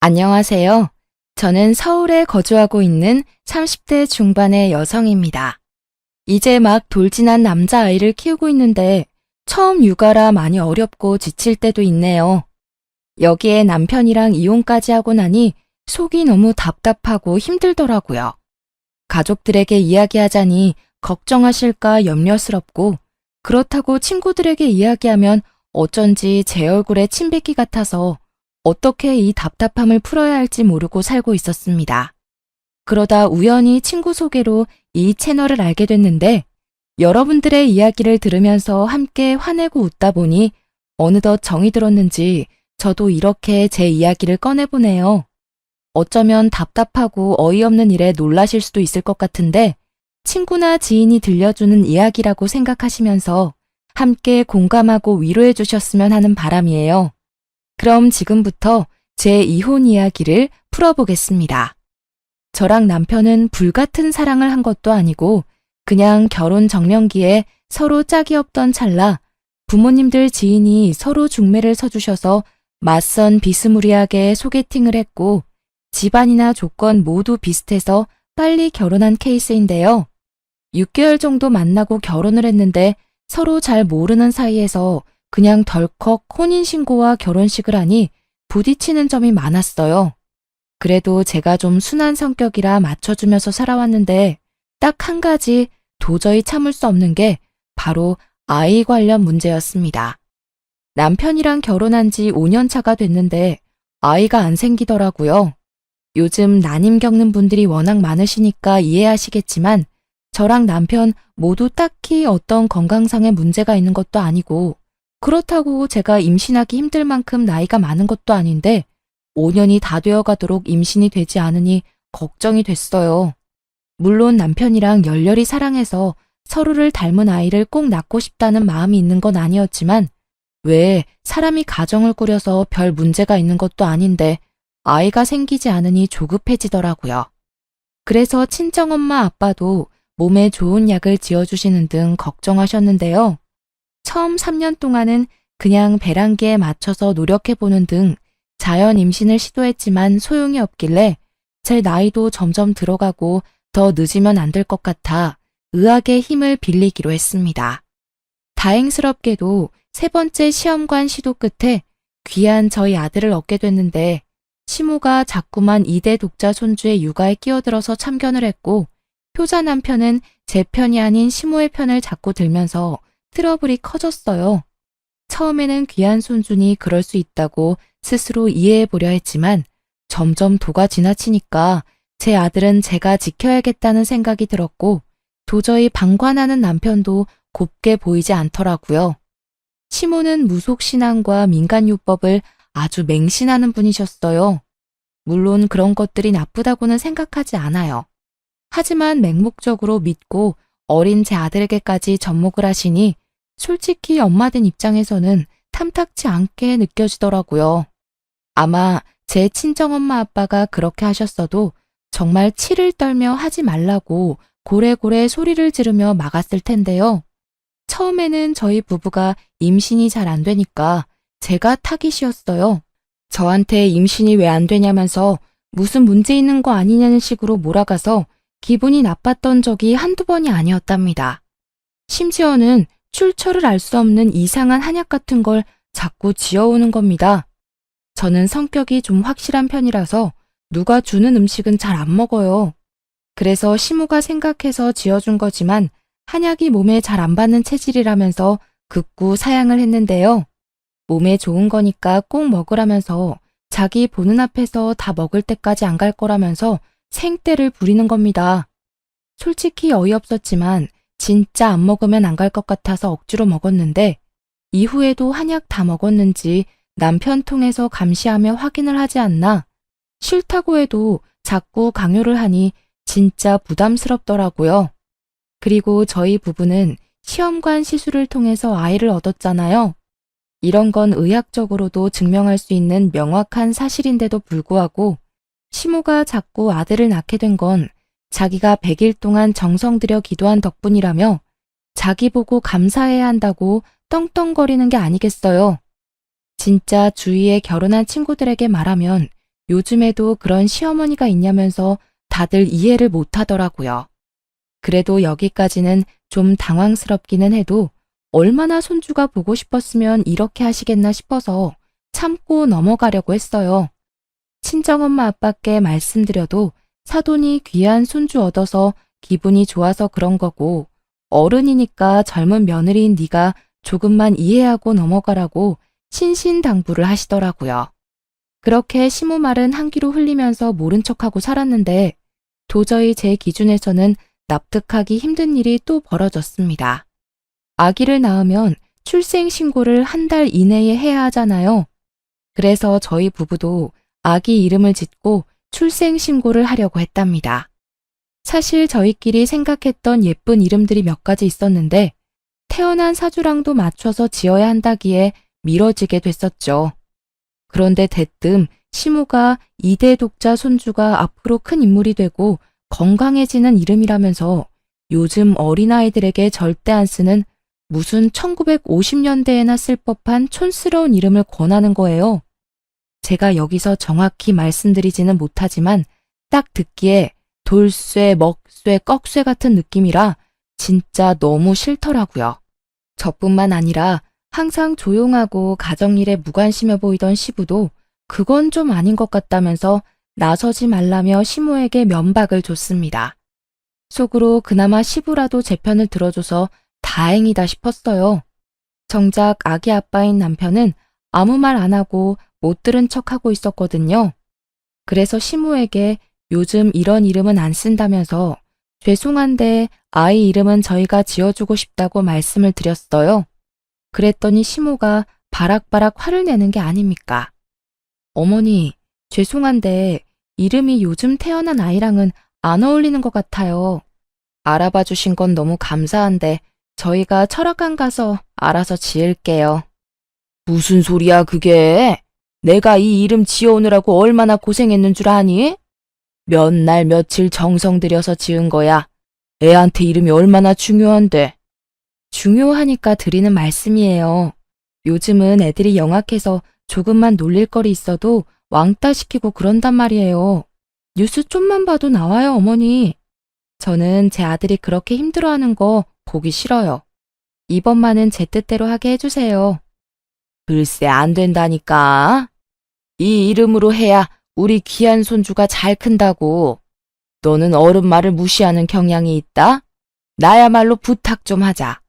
안녕하세요. 저는 서울에 거주하고 있는 30대 중반의 여성입니다. 이제 막 돌진한 남자아이를 키우고 있는데 처음 육아라 많이 어렵고 지칠 때도 있네요. 여기에 남편이랑 이혼까지 하고 나니 속이 너무 답답하고 힘들더라고요. 가족들에게 이야기하자니 걱정하실까 염려스럽고 그렇다고 친구들에게 이야기하면 어쩐지 제 얼굴에 침 뱉기 같아서 어떻게 이 답답함을 풀어야 할지 모르고 살고 있었습니다. 그러다 우연히 친구 소개로 이 채널을 알게 됐는데 여러분들의 이야기를 들으면서 함께 화내고 웃다 보니 어느덧 정이 들었는지 저도 이렇게 제 이야기를 꺼내보네요. 어쩌면 답답하고 어이없는 일에 놀라실 수도 있을 것 같은데 친구나 지인이 들려주는 이야기라고 생각하시면서 함께 공감하고 위로해 주셨으면 하는 바람이에요. 그럼 지금부터 제 이혼 이야기를 풀어보겠습니다. 저랑 남편은 불같은 사랑을 한 것도 아니고 그냥 결혼 정년기에 서로 짝이 없던 찰나 부모님들 지인이 서로 중매를 서주셔서 맞선 비스무리하게 소개팅을 했고 집안이나 조건 모두 비슷해서 빨리 결혼한 케이스인데요. 6개월 정도 만나고 결혼을 했는데 서로 잘 모르는 사이에서 그냥 덜컥 혼인신고와 결혼식을 하니 부딪히는 점이 많았어요. 그래도 제가 좀 순한 성격이라 맞춰주면서 살아왔는데 딱 한 가지 도저히 참을 수 없는 게 바로 아이 관련 문제였습니다. 남편이랑 결혼한 지 5년 차가 됐는데 아이가 안 생기더라고요. 요즘 난임 겪는 분들이 워낙 많으시니까 이해하시겠지만 저랑 남편 모두 딱히 어떤 건강상의 문제가 있는 것도 아니고 그렇다고 제가 임신하기 힘들 만큼 나이가 많은 것도 아닌데 5년이 다 되어가도록 임신이 되지 않으니 걱정이 됐어요. 물론 남편이랑 열렬히 사랑해서 서로를 닮은 아이를 꼭 낳고 싶다는 마음이 있는 건 아니었지만 왜 사람이 가정을 꾸려서 별 문제가 있는 것도 아닌데 아이가 생기지 않으니 조급해지더라고요. 그래서 친정엄마 아빠도 몸에 좋은 약을 지어주시는 등 걱정하셨는데요. 처음 3년 동안은 그냥 배란기에 맞춰서 노력해보는 등 자연 임신을 시도했지만 소용이 없길래 제 나이도 점점 들어가고 더 늦으면 안 될 것 같아 의학의 힘을 빌리기로 했습니다. 다행스럽게도 3번째 시험관 시도 끝에 귀한 저희 아들을 얻게 됐는데 시모가 자꾸만 2대 독자 손주의 육아에 끼어들어서 참견을 했고 효자 남편은 제 편이 아닌 시모의 편을 자꾸 들면서 트러블이 커졌어요. 처음에는 귀한 손주니 그럴 수 있다고 스스로 이해해보려 했지만 점점 도가 지나치니까 제 아들은 제가 지켜야겠다는 생각이 들었고 도저히 방관하는 남편도 곱게 보이지 않더라고요. 시모는 무속신앙과 민간요법을 아주 맹신하는 분이셨어요. 물론 그런 것들이 나쁘다고는 생각하지 않아요. 하지만 맹목적으로 믿고 어린 제 아들에게까지 접목을 하시니 솔직히 엄마된 입장에서는 탐탁치 않게 느껴지더라고요. 아마 제 친정엄마 아빠가 그렇게 하셨어도 정말 치를 떨며 하지 말라고 고래고래 소리를 지르며 막았을 텐데요. 처음에는 저희 부부가 임신이 잘 안 되니까 제가 타깃이었어요. 저한테 임신이 왜 안 되냐면서 무슨 문제 있는 거 아니냐는 식으로 몰아가서 기분이 나빴던 적이 한두 번이 아니었답니다. 심지어는 출처를 알 수 없는 이상한 한약 같은 걸 자꾸 지어오는 겁니다. 저는 성격이 좀 확실한 편이라서 누가 주는 음식은 잘 안 먹어요. 그래서 시모가 생각해서 지어준 거지만 한약이 몸에 잘 안 받는 체질이라면서 극구 사양을 했는데요. 몸에 좋은 거니까 꼭 먹으라면서 자기 보는 앞에서 다 먹을 때까지 안 갈 거라면서 생떼를 부리는 겁니다. 솔직히 어이없었지만 진짜 안 먹으면 안 갈 것 같아서 억지로 먹었는데 이후에도 한약 다 먹었는지 남편 통해서 감시하며 확인을 하지 않나 싫다고 해도 자꾸 강요를 하니 진짜 부담스럽더라고요. 그리고 저희 부부는 시험관 시술을 통해서 아이를 얻었잖아요. 이런 건 의학적으로도 증명할 수 있는 명확한 사실인데도 불구하고 시모가 자꾸 아들을 낳게 된 건 자기가 100일 동안 정성 들여 기도한 덕분이라며 자기 보고 감사해야 한다고 떵떵거리는 게 아니겠어요. 진짜 주위에 결혼한 친구들에게 말하면 요즘에도 그런 시어머니가 있냐면서 다들 이해를 못 하더라고요. 그래도 여기까지는 좀 당황스럽기는 해도 얼마나 손주가 보고 싶었으면 이렇게 하시겠나 싶어서 참고 넘어가려고 했어요. 친정엄마 아빠께 말씀드려도 사돈이 귀한 손주 얻어서 기분이 좋아서 그런 거고 어른이니까 젊은 며느리인 네가 조금만 이해하고 넘어가라고 신신당부를 하시더라고요. 그렇게 시모 말은 한 귀로 흘리면서 모른 척하고 살았는데 도저히 제 기준에서는 납득하기 힘든 일이 또 벌어졌습니다. 아기를 낳으면 출생신고를 한 달 이내에 해야 하잖아요. 그래서 저희 부부도 아기 이름을 짓고 출생신고를 하려고 했답니다. 사실 저희끼리 생각했던 예쁜 이름들이 몇 가지 있었는데 태어난 사주랑도 맞춰서 지어야 한다기에 미뤄지게 됐었죠. 그런데 대뜸 시무가 2대 독자 손주가 앞으로 큰 인물이 되고 건강해지는 이름이라면서 요즘 어린아이들에게 절대 안 쓰는 무슨 1950년대에나 쓸 법한 촌스러운 이름을 권하는 거예요. 제가 여기서 정확히 말씀드리지는 못하지만 딱 듣기에 돌쇠, 먹쇠, 꺽쇠 같은 느낌이라 진짜 너무 싫더라고요. 저뿐만 아니라 항상 조용하고 가정일에 무관심해 보이던 시부도 그건 좀 아닌 것 같다면서 나서지 말라며 시모에게 면박을 줬습니다. 속으로 그나마 시부라도 제 편을 들어줘서 다행이다 싶었어요. 정작 아기 아빠인 남편은 아무 말 안 하고 못 들은 척하고 있었거든요. 그래서 시모에게 요즘 이런 이름은 안 쓴다면서 죄송한데 아이 이름은 저희가 지어주고 싶다고 말씀을 드렸어요. 그랬더니 시모가 바락바락 화를 내는 게 아닙니까? 어머니, 죄송한데 이름이 요즘 태어난 아이랑은 안 어울리는 것 같아요. 알아봐 주신 건 너무 감사한데 저희가 철학관 가서 알아서 지을게요. 무슨 소리야 그게? 내가 이 이름 지어오느라고 얼마나 고생했는 줄 아니? 몇 날 며칠 정성 들여서 지은 거야. 애한테 이름이 얼마나 중요한데. 중요하니까 드리는 말씀이에요. 요즘은 애들이 영악해서 조금만 놀릴 거리 있어도 왕따 시키고 그런단 말이에요. 뉴스 좀만 봐도 나와요, 어머니. 저는 제 아들이 그렇게 힘들어하는 거 보기 싫어요. 이번만은 제 뜻대로 하게 해주세요. 글쎄 안 된다니까. 이 이름으로 해야 우리 귀한 손주가 잘 큰다고. 너는 어른 말을 무시하는 경향이 있다? 나야말로 부탁 좀 하자.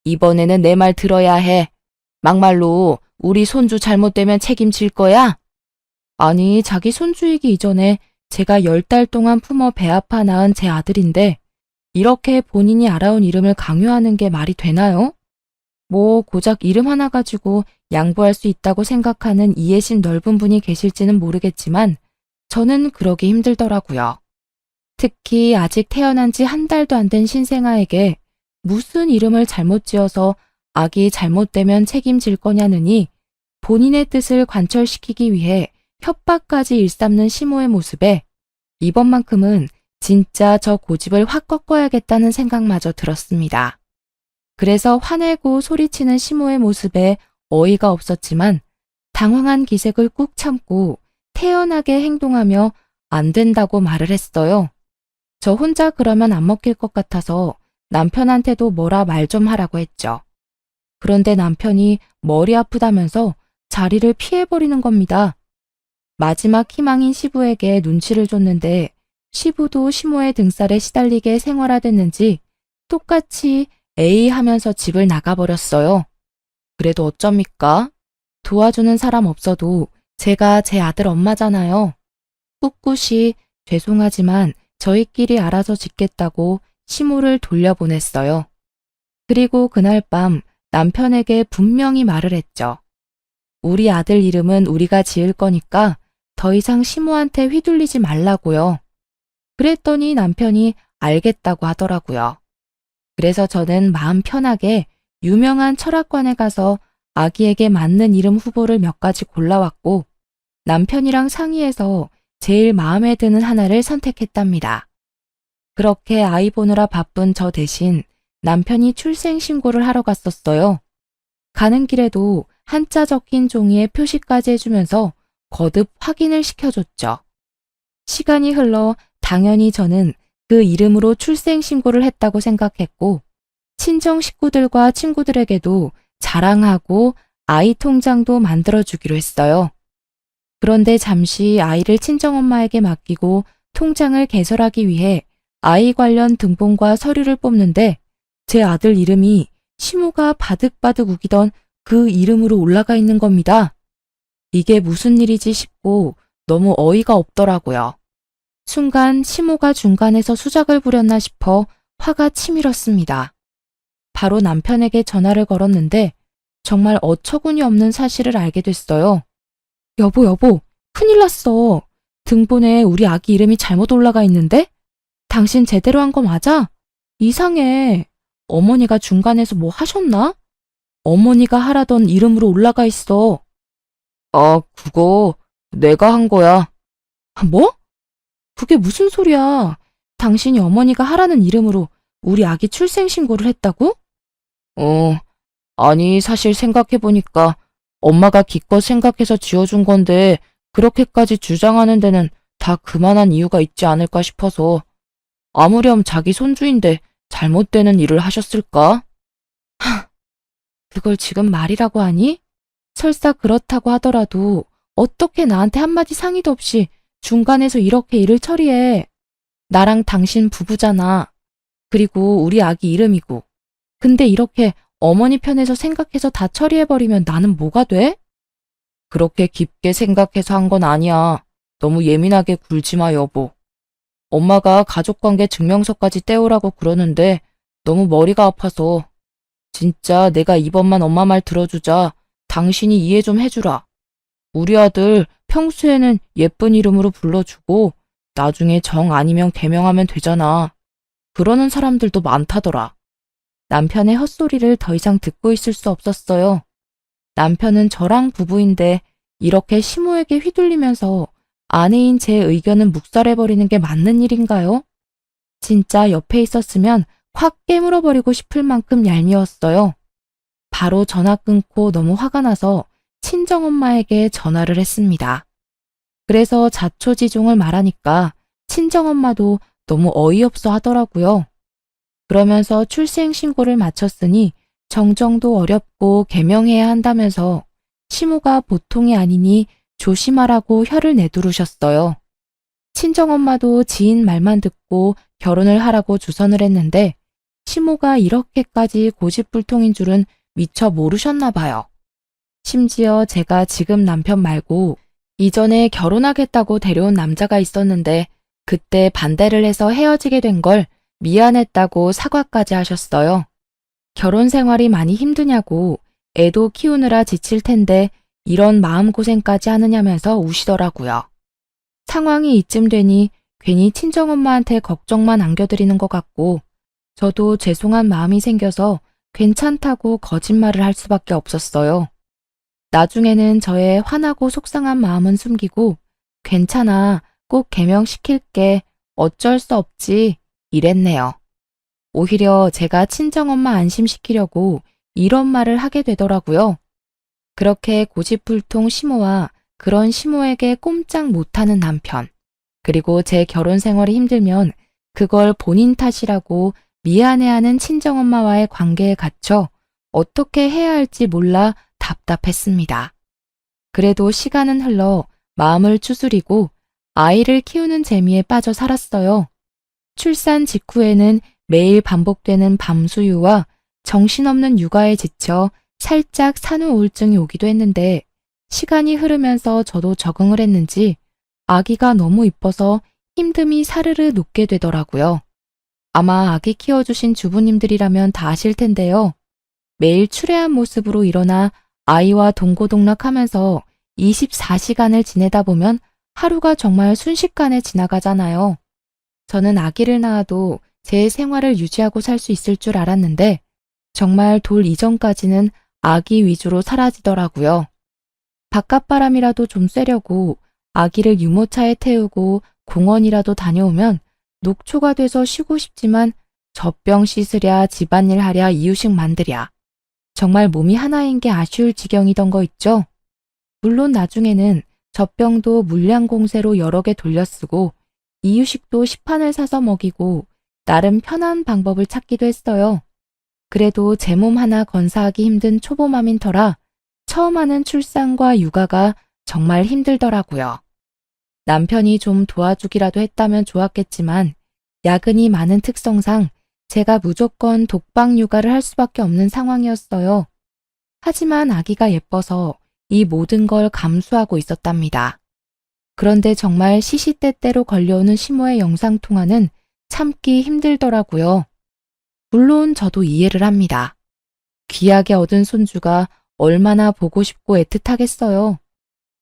이번에는 내 말 들어야 해. 막말로 우리 손주 잘못되면 책임질 거야? 아니, 자기 손주이기 이전에 제가 10달 동안 품어 배 아파 낳은 제 아들인데 이렇게 본인이 알아온 이름을 강요하는 게 말이 되나요? 뭐 고작 이름 하나 가지고 양보할 수 있다고 생각하는 이해심 넓은 분이 계실지는 모르겠지만 저는 그러기 힘들더라고요. 특히 아직 태어난 지 한 달도 안 된 신생아에게 무슨 이름을 잘못 지어서 아기 잘못되면 책임질 거냐느니 본인의 뜻을 관철시키기 위해 협박까지 일삼는 시모의 모습에 이번만큼은 진짜 저 고집을 확 꺾어야겠다는 생각마저 들었습니다. 그래서 화내고 소리치는 시모의 모습에 어이가 없었지만 당황한 기색을 꾹 참고 태연하게 행동하며 안 된다고 말을 했어요. 저 혼자 그러면 안 먹힐 것 같아서 남편한테도 뭐라 말 좀 하라고 했죠. 그런데 남편이 머리 아프다면서 자리를 피해버리는 겁니다. 마지막 희망인 시부에게 눈치를 줬는데 시부도 시모의 등살에 시달리게 생활화됐는지 똑같이 에이 하면서 집을 나가버렸어요. 그래도 어쩝니까? 도와주는 사람 없어도 제가 제 아들 엄마잖아요. 꿋꿋이 죄송하지만 저희끼리 알아서 짓겠다고 시모를 돌려보냈어요. 그리고 그날 밤 남편에게 분명히 말을 했죠. 우리 아들 이름은 우리가 지을 거니까 더 이상 시모한테 휘둘리지 말라고요. 그랬더니 남편이 알겠다고 하더라고요. 그래서 저는 마음 편하게 유명한 철학관에 가서 아기에게 맞는 이름 후보를 몇 가지 골라왔고 남편이랑 상의해서 제일 마음에 드는 하나를 선택했답니다. 그렇게 아이 보느라 바쁜 저 대신 남편이 출생신고를 하러 갔었어요. 가는 길에도 한자 적힌 종이에 표시까지 해주면서 거듭 확인을 시켜줬죠. 시간이 흘러 당연히 저는 그 이름으로 출생신고를 했다고 생각했고, 친정 식구들과 친구들에게도 자랑하고 아이 통장도 만들어주기로 했어요. 그런데 잠시 아이를 친정엄마에게 맡기고 통장을 개설하기 위해 아이 관련 등본과 서류를 뽑는데 제 아들 이름이 시모가 바득바득 우기던 그 이름으로 올라가 있는 겁니다. 이게 무슨 일이지 싶고 너무 어이가 없더라고요. 순간 시모가 중간에서 수작을 부렸나 싶어 화가 치밀었습니다. 바로 남편에게 전화를 걸었는데 정말 어처구니 없는 사실을 알게 됐어요. 여보, 큰일 났어. 등본에 우리 아기 이름이 잘못 올라가 있는데? 당신 제대로 한 거 맞아? 이상해. 어머니가 중간에서 뭐 하셨나? 어머니가 하라던 이름으로 올라가 있어. 그거 내가 한 거야. 뭐? 그게 무슨 소리야? 당신이 어머니가 하라는 이름으로 우리 아기 출생신고를 했다고? 아니 사실 생각해보니까 엄마가 기껏 생각해서 지어준 건데 그렇게까지 주장하는 데는 다 그만한 이유가 있지 않을까 싶어서. 아무렴 자기 손주인데 잘못되는 일을 하셨을까? 그걸 지금 말이라고 하니? 설사 그렇다고 하더라도 어떻게 나한테 한마디 상의도 없이 중간에서 이렇게 일을 처리해. 나랑 당신 부부잖아. 그리고 우리 아기 이름이고. 근데 이렇게 어머니 편에서 생각해서 다 처리해버리면 나는 뭐가 돼? 그렇게 깊게 생각해서 한 건 아니야. 너무 예민하게 굴지 마, 여보. 엄마가 가족관계 증명서까지 떼오라고 그러는데 너무 머리가 아파서. 진짜 내가 이번만 엄마 말 들어주자. 당신이 이해 좀 해주라. 우리 아들 평소에는 예쁜 이름으로 불러주고 나중에 정 아니면 개명하면 되잖아. 그러는 사람들도 많다더라. 남편의 헛소리를 더 이상 듣고 있을 수 없었어요. 남편은 저랑 부부인데 이렇게 시모에게 휘둘리면서 아내인 제 의견은 묵살해버리는 게 맞는 일인가요? 진짜 옆에 있었으면 확 깨물어버리고 싶을 만큼 얄미웠어요. 바로 전화 끊고 너무 화가 나서 친정엄마에게 전화를 했습니다. 그래서 자초지종을 말하니까 친정엄마도 너무 어이없어 하더라고요. 그러면서 출생신고를 마쳤으니 정정도 어렵고 개명해야 한다면서 시모가 보통이 아니니 조심하라고 혀를 내두르셨어요. 친정엄마도 지인 말만 듣고 결혼을 하라고 주선을 했는데 시모가 이렇게까지 고집불통인 줄은 미처 모르셨나 봐요. 심지어 제가 지금 남편 말고 이전에 결혼하겠다고 데려온 남자가 있었는데 그때 반대를 해서 헤어지게 된 걸 미안했다고 사과까지 하셨어요. 결혼 생활이 많이 힘드냐고 애도 키우느라 지칠 텐데 이런 마음고생까지 하느냐면서 우시더라고요. 상황이 이쯤 되니 괜히 친정엄마한테 걱정만 안겨드리는 것 같고 저도 죄송한 마음이 생겨서 괜찮다고 거짓말을 할 수밖에 없었어요. 나중에는 저의 화나고 속상한 마음은 숨기고 괜찮아, 꼭 개명시킬게, 어쩔 수 없지 이랬네요. 오히려 제가 친정엄마 안심시키려고 이런 말을 하게 되더라고요. 그렇게 고집불통 시모와 그런 시모에게 꼼짝 못하는 남편, 그리고 제 결혼 생활이 힘들면 그걸 본인 탓이라고 미안해하는 친정엄마와의 관계에 갇혀 어떻게 해야 할지 몰라 답답했습니다. 그래도 시간은 흘러 마음을 추스리고 아이를 키우는 재미에 빠져 살았어요. 출산 직후에는 매일 반복되는 밤수유와 정신없는 육아에 지쳐 살짝 산후 우울증이 오기도 했는데 시간이 흐르면서 저도 적응을 했는지 아기가 너무 이뻐서 힘듦이 사르르 녹게 되더라고요. 아마 아기 키워주신 주부님들이라면 다 아실 텐데요. 매일 추레한 모습으로 일어나 아이와 동고동락하면서 24시간을 지내다 보면 하루가 정말 순식간에 지나가잖아요. 저는 아기를 낳아도 제 생활을 유지하고 살 수 있을 줄 알았는데 정말 돌 이전까지는 아기 위주로 사라지더라고요. 바깥바람이라도 좀 쐬려고 아기를 유모차에 태우고 공원이라도 다녀오면 녹초가 돼서 쉬고 싶지만 젖병 씻으랴, 집안일 하랴, 이유식 만들랴. 정말 몸이 하나인 게 아쉬울 지경이던 거 있죠? 물론 나중에는 젖병도 물량공세로 여러 개 돌려쓰고 이유식도 시판을 사서 먹이고 나름 편한 방법을 찾기도 했어요. 그래도 제 몸 하나 건사하기 힘든 초보맘인 터라 처음 하는 출산과 육아가 정말 힘들더라고요. 남편이 좀 도와주기라도 했다면 좋았겠지만 야근이 많은 특성상 제가 무조건 독방 육아를 할 수밖에 없는 상황이었어요. 하지만 아기가 예뻐서 이 모든 걸 감수하고 있었답니다. 그런데 정말 시시때때로 걸려오는 시모의 영상통화는 참기 힘들더라고요. 물론 저도 이해를 합니다. 귀하게 얻은 손주가 얼마나 보고 싶고 애틋하겠어요.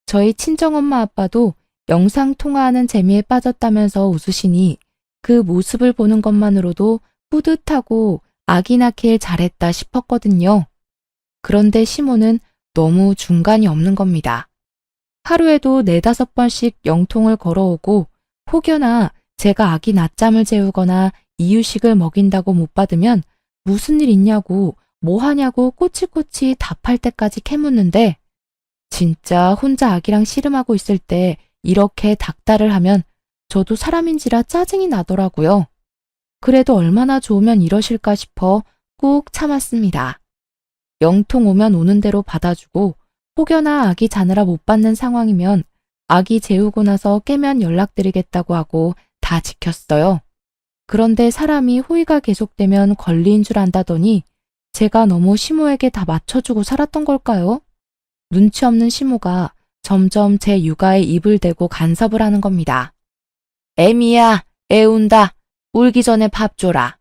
저희 친정엄마 아빠도 영상통화하는 재미에 빠졌다면서 웃으시니 그 모습을 보는 것만으로도 뿌듯하고 아기 낳길 잘했다 싶었거든요. 그런데 시모는 너무 중간이 없는 겁니다. 하루에도 4-5번씩 영통을 걸어오고 혹여나 제가 아기 낮잠을 재우거나 이유식을 먹인다고 못 받으면 무슨 일 있냐고 뭐 하냐고 꼬치꼬치 답할 때까지 캐묻는데 진짜 혼자 아기랑 씨름하고 있을 때 이렇게 닥달을 하면 저도 사람인지라 짜증이 나더라고요. 그래도 얼마나 좋으면 이러실까 싶어 꾹 참았습니다. 영통 오면 오는 대로 받아주고 혹여나 아기 자느라 못 받는 상황이면 아기 재우고 나서 깨면 연락드리겠다고 하고 다 지켰어요. 그런데 사람이 호의가 계속되면 권리인 줄 안다더니 제가 너무 시모에게 다 맞춰주고 살았던 걸까요? 눈치 없는 시모가 점점 제 육아에 입을 대고 간섭을 하는 겁니다. 애미야, 애 운다. 울기 전에 밥 줘라.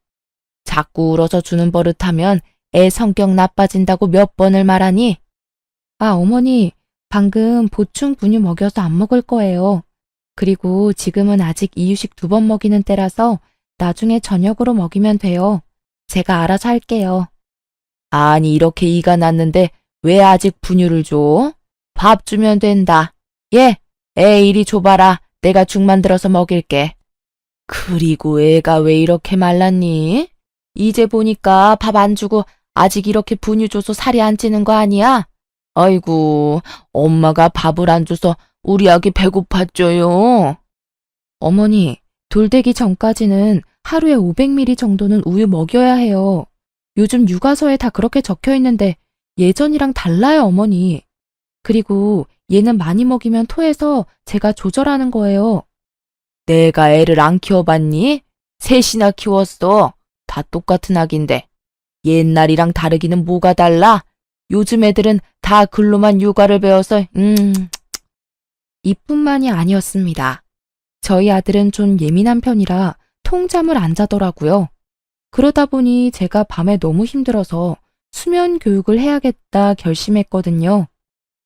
자꾸 울어서 주는 버릇하면 애 성격 나빠진다고 몇 번을 말하니? 아, 어머니, 방금 보충 분유 먹여서 안 먹을 거예요. 그리고 지금은 아직 이유식 2번 먹이는 때라서 나중에 저녁으로 먹이면 돼요. 제가 알아서 할게요. 아니, 이렇게 이가 났는데 왜 아직 분유를 줘? 밥 주면 된다. 예, 애 이리 줘봐라. 내가 죽 만들어서 먹일게. 그리고 애가 왜 이렇게 말랐니? 이제 보니까 밥 안 주고 아직 이렇게 분유 줘서 살이 안 찌는 거 아니야? 아이고, 엄마가 밥을 안 줘서 우리 아기 배고팠죠요. 어머니, 돌 되기 전까지는 하루에 500ml 정도는 우유 먹여야 해요. 요즘 육아서에 다 그렇게 적혀 있는데 예전이랑 달라요, 어머니. 그리고 얘는 많이 먹이면 토해서 제가 조절하는 거예요. 내가 애를 안 키워봤니? 셋이나 키웠어. 다 똑같은 아기인데. 옛날이랑 다르기는 뭐가 달라? 요즘 애들은 다 글로만 육아를 배워서 이뿐만이 아니었습니다. 저희 아들은 좀 예민한 편이라 통잠을 안 자더라고요. 그러다 보니 제가 밤에 너무 힘들어서 수면 교육을 해야겠다 결심했거든요.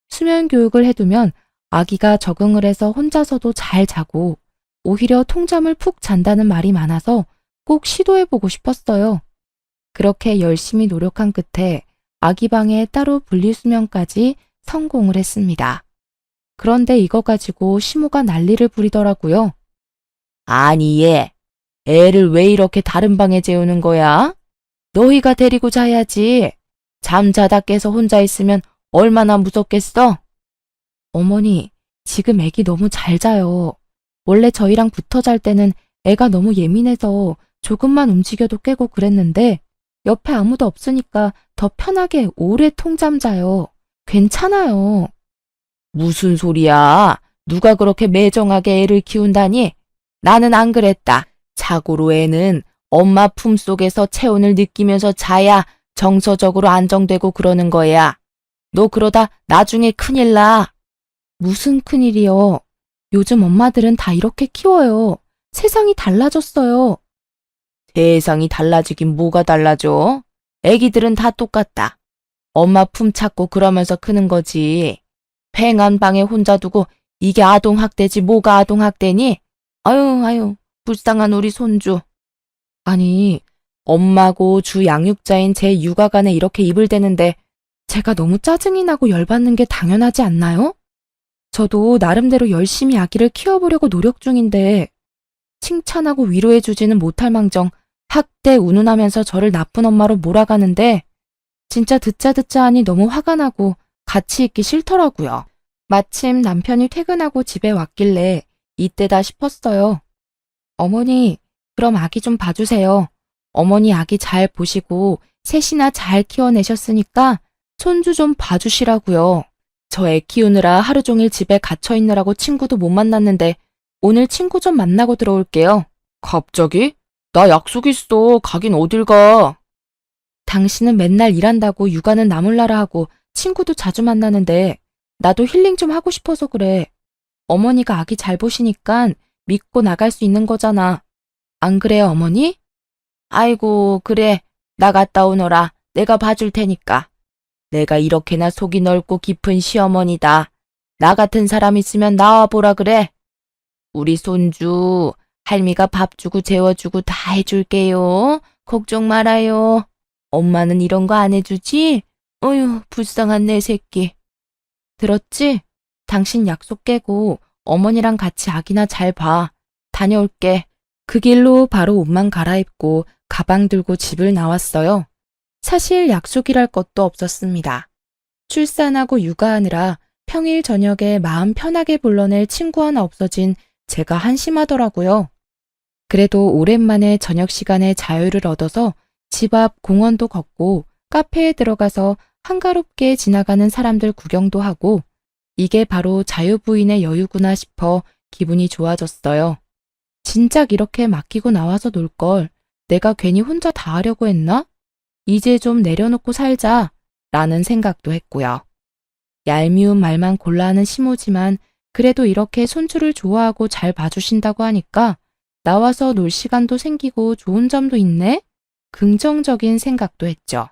수면 교육을 해두면 아기가 적응을 해서 혼자서도 잘 자고 오히려 통잠을 푹 잔다는 말이 많아서 꼭 시도해보고 싶었어요. 그렇게 열심히 노력한 끝에 아기 방에 따로 분리수면까지 성공을 했습니다. 그런데 이거 가지고 시모가 난리를 부리더라고요. 아니 얘, 애를 왜 이렇게 다른 방에 재우는 거야? 너희가 데리고 자야지. 잠자다 깨서 혼자 있으면 얼마나 무섭겠어? 어머니, 지금 애기 너무 잘 자요. 원래 저희랑 붙어 잘 때는 애가 너무 예민해서 조금만 움직여도 깨고 그랬는데 옆에 아무도 없으니까 더 편하게 오래 통잠 자요. 괜찮아요. 무슨 소리야? 누가 그렇게 매정하게 애를 키운다니? 나는 안 그랬다. 자고로 애는 엄마 품속에서 체온을 느끼면서 자야 정서적으로 안정되고 그러는 거야. 너 그러다 나중에 큰일 나. 무슨 큰일이요? 요즘 엄마들은 다 이렇게 키워요. 세상이 달라졌어요. 세상이 달라지긴 뭐가 달라져? 애기들은 다 똑같다. 엄마 품 찾고 그러면서 크는 거지. 팽한 방에 혼자 두고 이게 아동학대지 뭐가 아동학대니? 아유, 불쌍한 우리 손주. 아니, 엄마고 주 양육자인 제 육아관에 이렇게 입을 대는데 제가 너무 짜증이 나고 열받는 게 당연하지 않나요? 저도 나름대로 열심히 아기를 키워보려고 노력 중인데 칭찬하고 위로해주지는 못할 망정 학대 운운하면서 저를 나쁜 엄마로 몰아가는데 진짜 듣자 하니 너무 화가 나고 같이 있기 싫더라고요. 마침 남편이 퇴근하고 집에 왔길래 이때다 싶었어요. 어머니, 그럼 아기 좀 봐주세요. 어머니 아기 잘 보시고 셋이나 잘 키워내셨으니까 손주 좀 봐주시라고요. 저 애 키우느라 하루 종일 집에 갇혀 있느라고 친구도 못 만났는데 오늘 친구 좀 만나고 들어올게요. 갑자기? 나 약속 있어. 가긴 어딜 가. 당신은 맨날 일한다고 육아는 나몰라라 하고 친구도 자주 만나는데 나도 힐링 좀 하고 싶어서 그래. 어머니가 아기 잘 보시니까 믿고 나갈 수 있는 거잖아. 안 그래요, 어머니? 아이고, 그래. 나 갔다 오너라. 내가 봐줄 테니까. 내가 이렇게나 속이 넓고 깊은 시어머니다. 나 같은 사람 있으면 나와 보라 그래. 우리 손주, 할미가 밥 주고 재워주고 다 해줄게요. 걱정 말아요. 엄마는 이런 거 안 해주지? 어휴, 불쌍한 내 새끼. 들었지? 당신 약속 깨고 어머니랑 같이 아기나 잘 봐. 다녀올게. 그 길로 바로 옷만 갈아입고 가방 들고 집을 나왔어요. 사실 약속이랄 것도 없었습니다. 출산하고 육아하느라 평일 저녁에 마음 편하게 불러낼 친구 하나 없어진 제가 한심하더라고요. 그래도 오랜만에 저녁 시간에 자유를 얻어서 집 앞 공원도 걷고 카페에 들어가서 한가롭게 지나가는 사람들 구경도 하고 이게 바로 자유부인의 여유구나 싶어 기분이 좋아졌어요. 진작 이렇게 맡기고 나와서 놀 걸 내가 괜히 혼자 다 하려고 했나? 이제 좀 내려놓고 살자 라는 생각도 했고요. 얄미운 말만 골라 하는 시모지만 그래도 이렇게 손주를 좋아하고 잘 봐주신다고 하니까 나와서 놀 시간도 생기고 좋은 점도 있네? 긍정적인 생각도 했죠.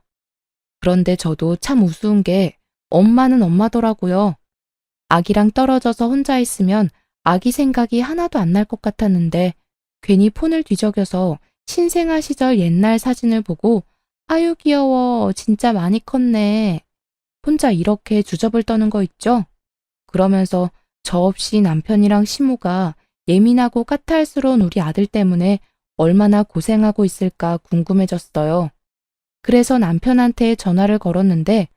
그런데 저도 참 우스운 게 엄마는 엄마더라고요. 아기랑 떨어져서 혼자 있으면 아기 생각이 하나도 안 날 것 같았는데 괜히 폰을 뒤적여서 신생아 시절 옛날 사진을 보고 아유 귀여워 진짜 많이 컸네. 혼자 이렇게 주접을 떠는 거 있죠? 그러면서 저 없이 남편이랑 시모가 예민하고 까탈스러운 우리 아들 때문에 얼마나 고생하고 있을까 궁금해졌어요. 그래서 남편한테 전화를 걸었는데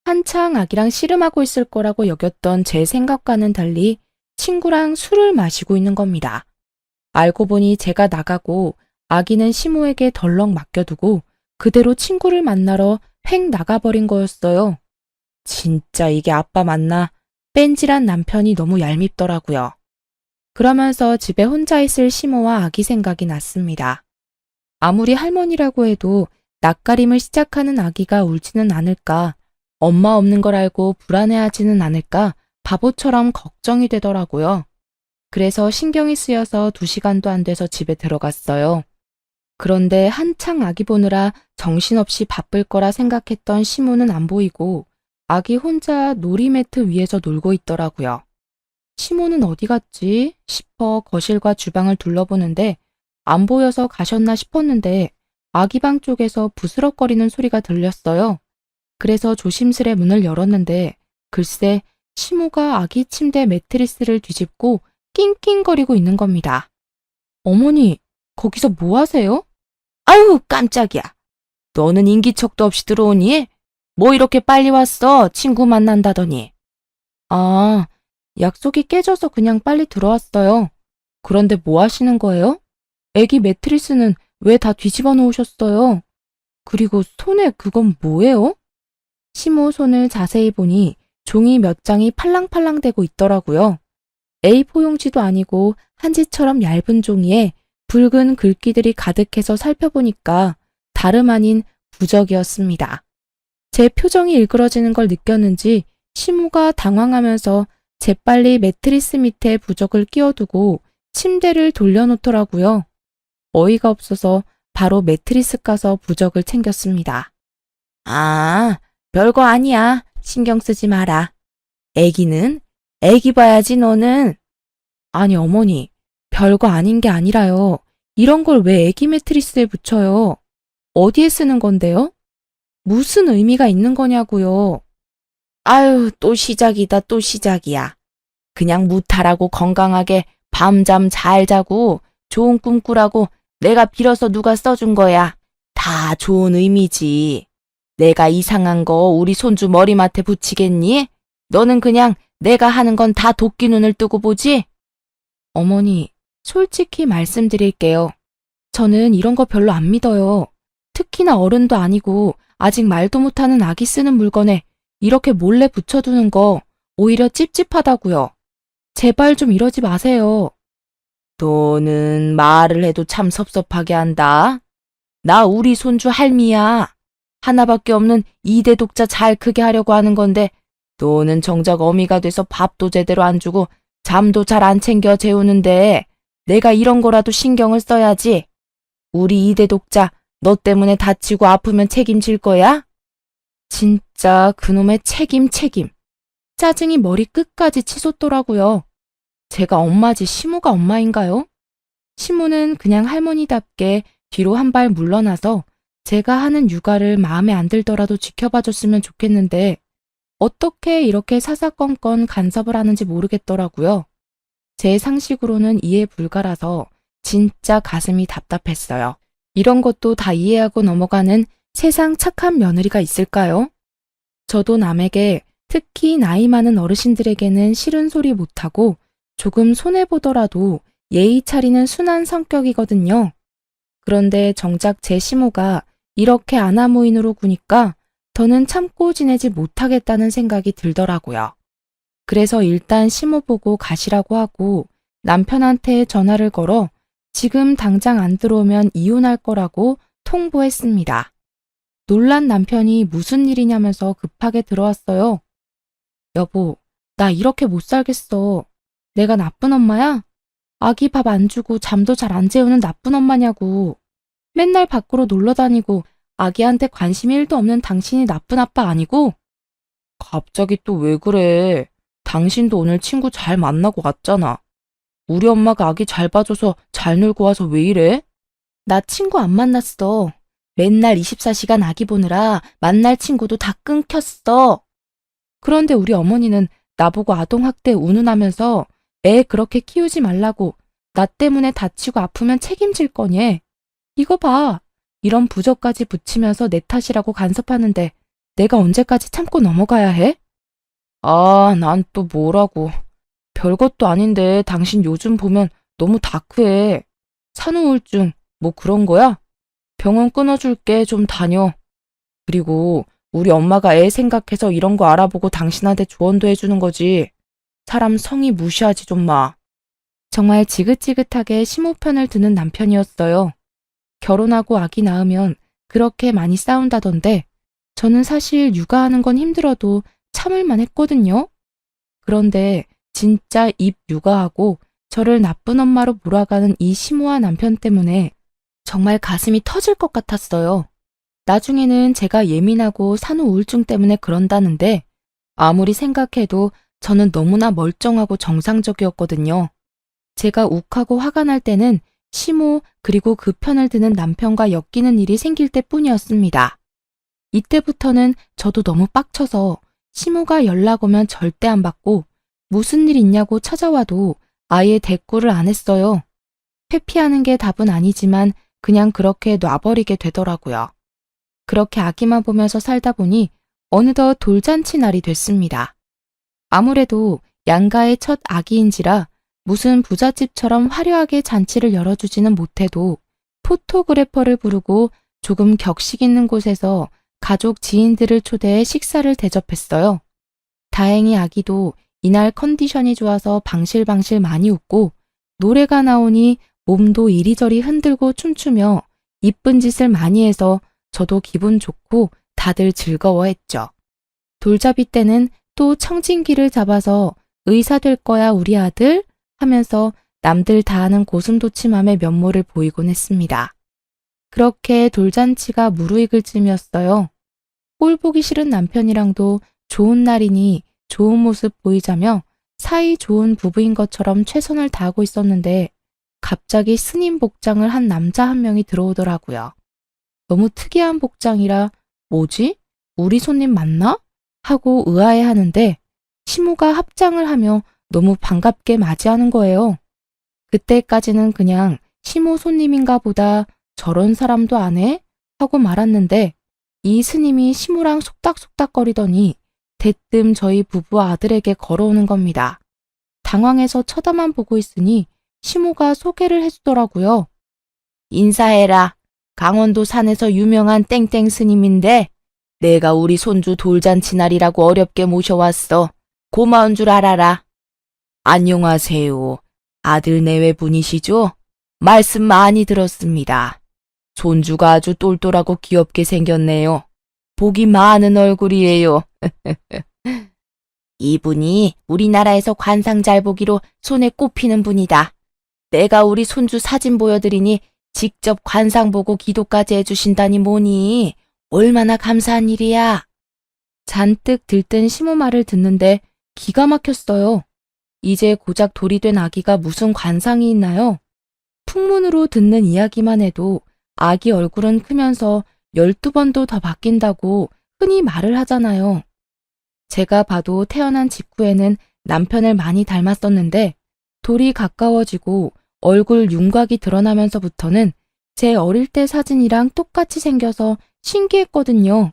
한창 아기랑 씨름하고 있을 거라고 여겼던 제 생각과는 달리 친구랑 술을 마시고 있는 겁니다. 알고 보니 제가 나가고 아기는 시모에게 덜렁 맡겨두고 그대로 친구를 만나러 획 나가버린 거였어요. 진짜 이게 아빠 맞나? 뺀질한 남편이 너무 얄밉더라고요. 그러면서 집에 혼자 있을 시모와 아기 생각이 났습니다. 아무리 할머니라고 해도 낯가림을 시작하는 아기가 울지는 않을까, 엄마 없는 걸 알고 불안해하지는 않을까 바보처럼 걱정이 되더라고요. 그래서 신경이 쓰여서 2시간도 안 돼서 집에 들어갔어요. 그런데 한창 아기 보느라 정신없이 바쁠 거라 생각했던 시모는 안 보이고 아기 혼자 놀이매트 위에서 놀고 있더라고요. 시모는 어디 갔지 싶어 거실과 주방을 둘러보는데 안 보여서 가셨나 싶었는데 아기 방 쪽에서 부스럭거리는 소리가 들렸어요. 그래서 조심스레 문을 열었는데 글쎄 시모가 아기 침대 매트리스를 뒤집고 낑낑거리고 있는 겁니다. 어머니, 거기서 뭐 하세요? 아유, 깜짝이야. 너는 인기척도 없이 들어오니? 뭐 이렇게 빨리 왔어? 친구 만난다더니. 아, 약속이 깨져서 그냥 빨리 들어왔어요. 그런데 뭐 하시는 거예요? 애기 매트리스는 왜 다 뒤집어 놓으셨어요? 그리고 손에 그건 뭐예요? 시모 손을 자세히 보니 종이 몇 장이 팔랑팔랑대고 있더라고요. A4 용지도 아니고 한지처럼 얇은 종이에 붉은 글귀들이 가득해서 살펴보니까 다름 아닌 부적이었습니다. 제 표정이 일그러지는 걸 느꼈는지 시모가 당황하면서 재빨리 매트리스 밑에 부적을 끼워두고 침대를 돌려놓더라고요. 어이가 없어서 바로 매트리스 까서 부적을 챙겼습니다. 아, 별거 아니야. 신경 쓰지 마라. 애기는 애기 봐야지 너는. 아니 어머니, 별거 아닌 게 아니라요. 이런 걸 왜 애기 매트리스에 붙여요? 어디에 쓰는 건데요? 무슨 의미가 있는 거냐고요. 아유, 또 시작이다, 또 시작이야. 그냥 무탈하고 건강하게 밤잠 잘 자고 좋은 꿈 꾸라고 내가 빌어서 누가 써준 거야. 다 좋은 의미지. 내가 이상한 거 우리 손주 머리맡에 붙이겠니? 너는 그냥 내가 하는 건 다 도끼 눈을 뜨고 보지? 어머니, 솔직히 말씀드릴게요. 저는 이런 거 별로 안 믿어요. 특히나 어른도 아니고 아직 말도 못하는 아기 쓰는 물건에 이렇게 몰래 붙여두는 거 오히려 찝찝하다고요. 제발 좀 이러지 마세요. 너는 말을 해도 참 섭섭하게 한다. 나 우리 손주 할미야. 하나밖에 없는 2대 독자 잘 크게 하려고 하는 건데 너는 정작 어미가 돼서 밥도 제대로 안 주고 잠도 잘 안 챙겨 재우는데 내가 이런 거라도 신경을 써야지. 우리 2대 독자 너 때문에 다치고 아프면 책임질 거야? 진짜 그놈의 책임. 짜증이 머리 끝까지 치솟더라고요. 제가 엄마지 시모가 엄마인가요? 시모는 그냥 할머니답게 뒤로 한 발 물러나서 제가 하는 육아를 마음에 안 들더라도 지켜봐줬으면 좋겠는데 어떻게 이렇게 사사건건 간섭을 하는지 모르겠더라고요. 제 상식으로는 이해 불가라서 진짜 가슴이 답답했어요. 이런 것도 다 이해하고 넘어가는 세상 착한 며느리가 있을까요? 저도 남에게, 특히 나이 많은 어르신들에게는 싫은 소리 못하고 조금 손해보더라도 예의 차리는 순한 성격이거든요. 그런데 정작 제 시모가 이렇게 아나무인으로 구니까 더는 참고 지내지 못하겠다는 생각이 들더라고요. 그래서 일단 시모 보고 가시라고 하고 남편한테 전화를 걸어 지금 당장 안 들어오면 이혼할 거라고 통보했습니다. 놀란 남편이 무슨 일이냐면서 급하게 들어왔어요. 여보, 나 이렇게 못 살겠어. 내가 나쁜 엄마야? 아기 밥 안 주고 잠도 잘 안 재우는 나쁜 엄마냐고. 맨날 밖으로 놀러 다니고 아기한테 관심 1도 없는 당신이 나쁜 아빠 아니고? 갑자기 또 왜 그래? 당신도 오늘 친구 잘 만나고 왔잖아. 우리 엄마가 아기 잘 봐줘서 잘 놀고 와서 왜 이래? 나 친구 안 만났어. 맨날 24시간 아기 보느라 만날 친구도 다 끊겼어. 그런데 우리 어머니는 나보고 아동학대 운운하면서 애 그렇게 키우지 말라고 나 때문에 다치고 아프면 책임질 거니. 이거 봐. 이런 부적까지 붙이면서 내 탓이라고 간섭하는데 내가 언제까지 참고 넘어가야 해? 아, 난 또 뭐라고. 별것도 아닌데 당신 요즘 보면 너무 다크해. 산후우울증 뭐 그런 거야? 병원 끊어줄게 좀 다녀. 그리고 우리 엄마가 애 생각해서 이런 거 알아보고 당신한테 조언도 해주는 거지. 사람 성의 무시하지 좀 마. 정말 지긋지긋하게 시모 편을 드는 남편이었어요. 결혼하고 아기 낳으면 그렇게 많이 싸운다던데 저는 사실 육아하는 건 힘들어도 참을만 했거든요. 그런데 진짜 입 육아하고 저를 나쁜 엄마로 몰아가는 이 시모와 남편 때문에 정말 가슴이 터질 것 같았어요. 나중에는 제가 예민하고 산후우울증 때문에 그런다는데 아무리 생각해도 저는 너무나 멀쩡하고 정상적이었거든요. 제가 욱하고 화가 날 때는 시모 그리고 그 편을 드는 남편과 엮이는 일이 생길 때뿐이었습니다. 이때부터는 저도 너무 빡쳐서 시모가 연락 오면 절대 안 받고 무슨 일 있냐고 찾아와도 아예 대꾸를 안 했어요. 회피하는 게 답은 아니지만 그냥 그렇게 놔버리게 되더라고요. 그렇게 아기만 보면서 살다 보니 어느덧 돌잔치 날이 됐습니다. 아무래도 양가의 첫 아기인지라 무슨 부잣집처럼 화려하게 잔치를 열어주지는 못해도 포토그래퍼를 부르고 조금 격식 있는 곳에서 가족 지인들을 초대해 식사를 대접했어요. 다행히 아기도 이날 컨디션이 좋아서 방실방실 많이 웃고 노래가 나오니 몸도 이리저리 흔들고 춤추며 이쁜 짓을 많이 해서 저도 기분 좋고 다들 즐거워했죠. 돌잡이 때는 또 청진기를 잡아서 의사 될 거야 우리 아들 하면서 남들 다 아는 고슴도치맘의 면모를 보이곤 했습니다. 그렇게 돌잔치가 무르익을 쯤이었어요. 꼴 보기 싫은 남편이랑도 좋은 날이니 좋은 모습 보이자며 사이 좋은 부부인 것처럼 최선을 다하고 있었는데 갑자기 스님 복장을 한 남자 한 명이 들어오더라고요. 너무 특이한 복장이라 뭐지? 우리 손님 맞나? 하고 의아해하는데 시모가 합장을 하며 너무 반갑게 맞이하는 거예요. 그때까지는 그냥 시모 손님인가 보다 저런 사람도 안 해? 하고 말았는데 이 스님이 시모랑 속닥속닥거리더니 대뜸 저희 부부 아들에게 걸어오는 겁니다. 당황해서 쳐다만 보고 있으니 시모가 소개를 해주더라고요. 인사해라. 강원도 산에서 유명한 땡땡 스님인데 내가 우리 손주 돌잔치날이라고 어렵게 모셔왔어. 고마운 줄 알아라. 안녕하세요. 아들 내외 분이시죠? 말씀 많이 들었습니다. 손주가 아주 똘똘하고 귀엽게 생겼네요. 복이 많은 얼굴이에요. 이분이 우리나라에서 관상 잘 보기로 손에 꼽히는 분이다. 내가 우리 손주 사진 보여드리니 직접 관상 보고 기도까지 해주신다니 뭐니. 얼마나 감사한 일이야. 잔뜩 들뜬 시모 말을 듣는데 기가 막혔어요. 이제 고작 돌이 된 아기가 무슨 관상이 있나요? 풍문으로 듣는 이야기만 해도 아기 얼굴은 크면서 12번도 더 바뀐다고 흔히 말을 하잖아요. 제가 봐도 태어난 직후에는 남편을 많이 닮았었는데 돌이 가까워지고 얼굴 윤곽이 드러나면서부터는 제 어릴 때 사진이랑 똑같이 생겨서 신기했거든요.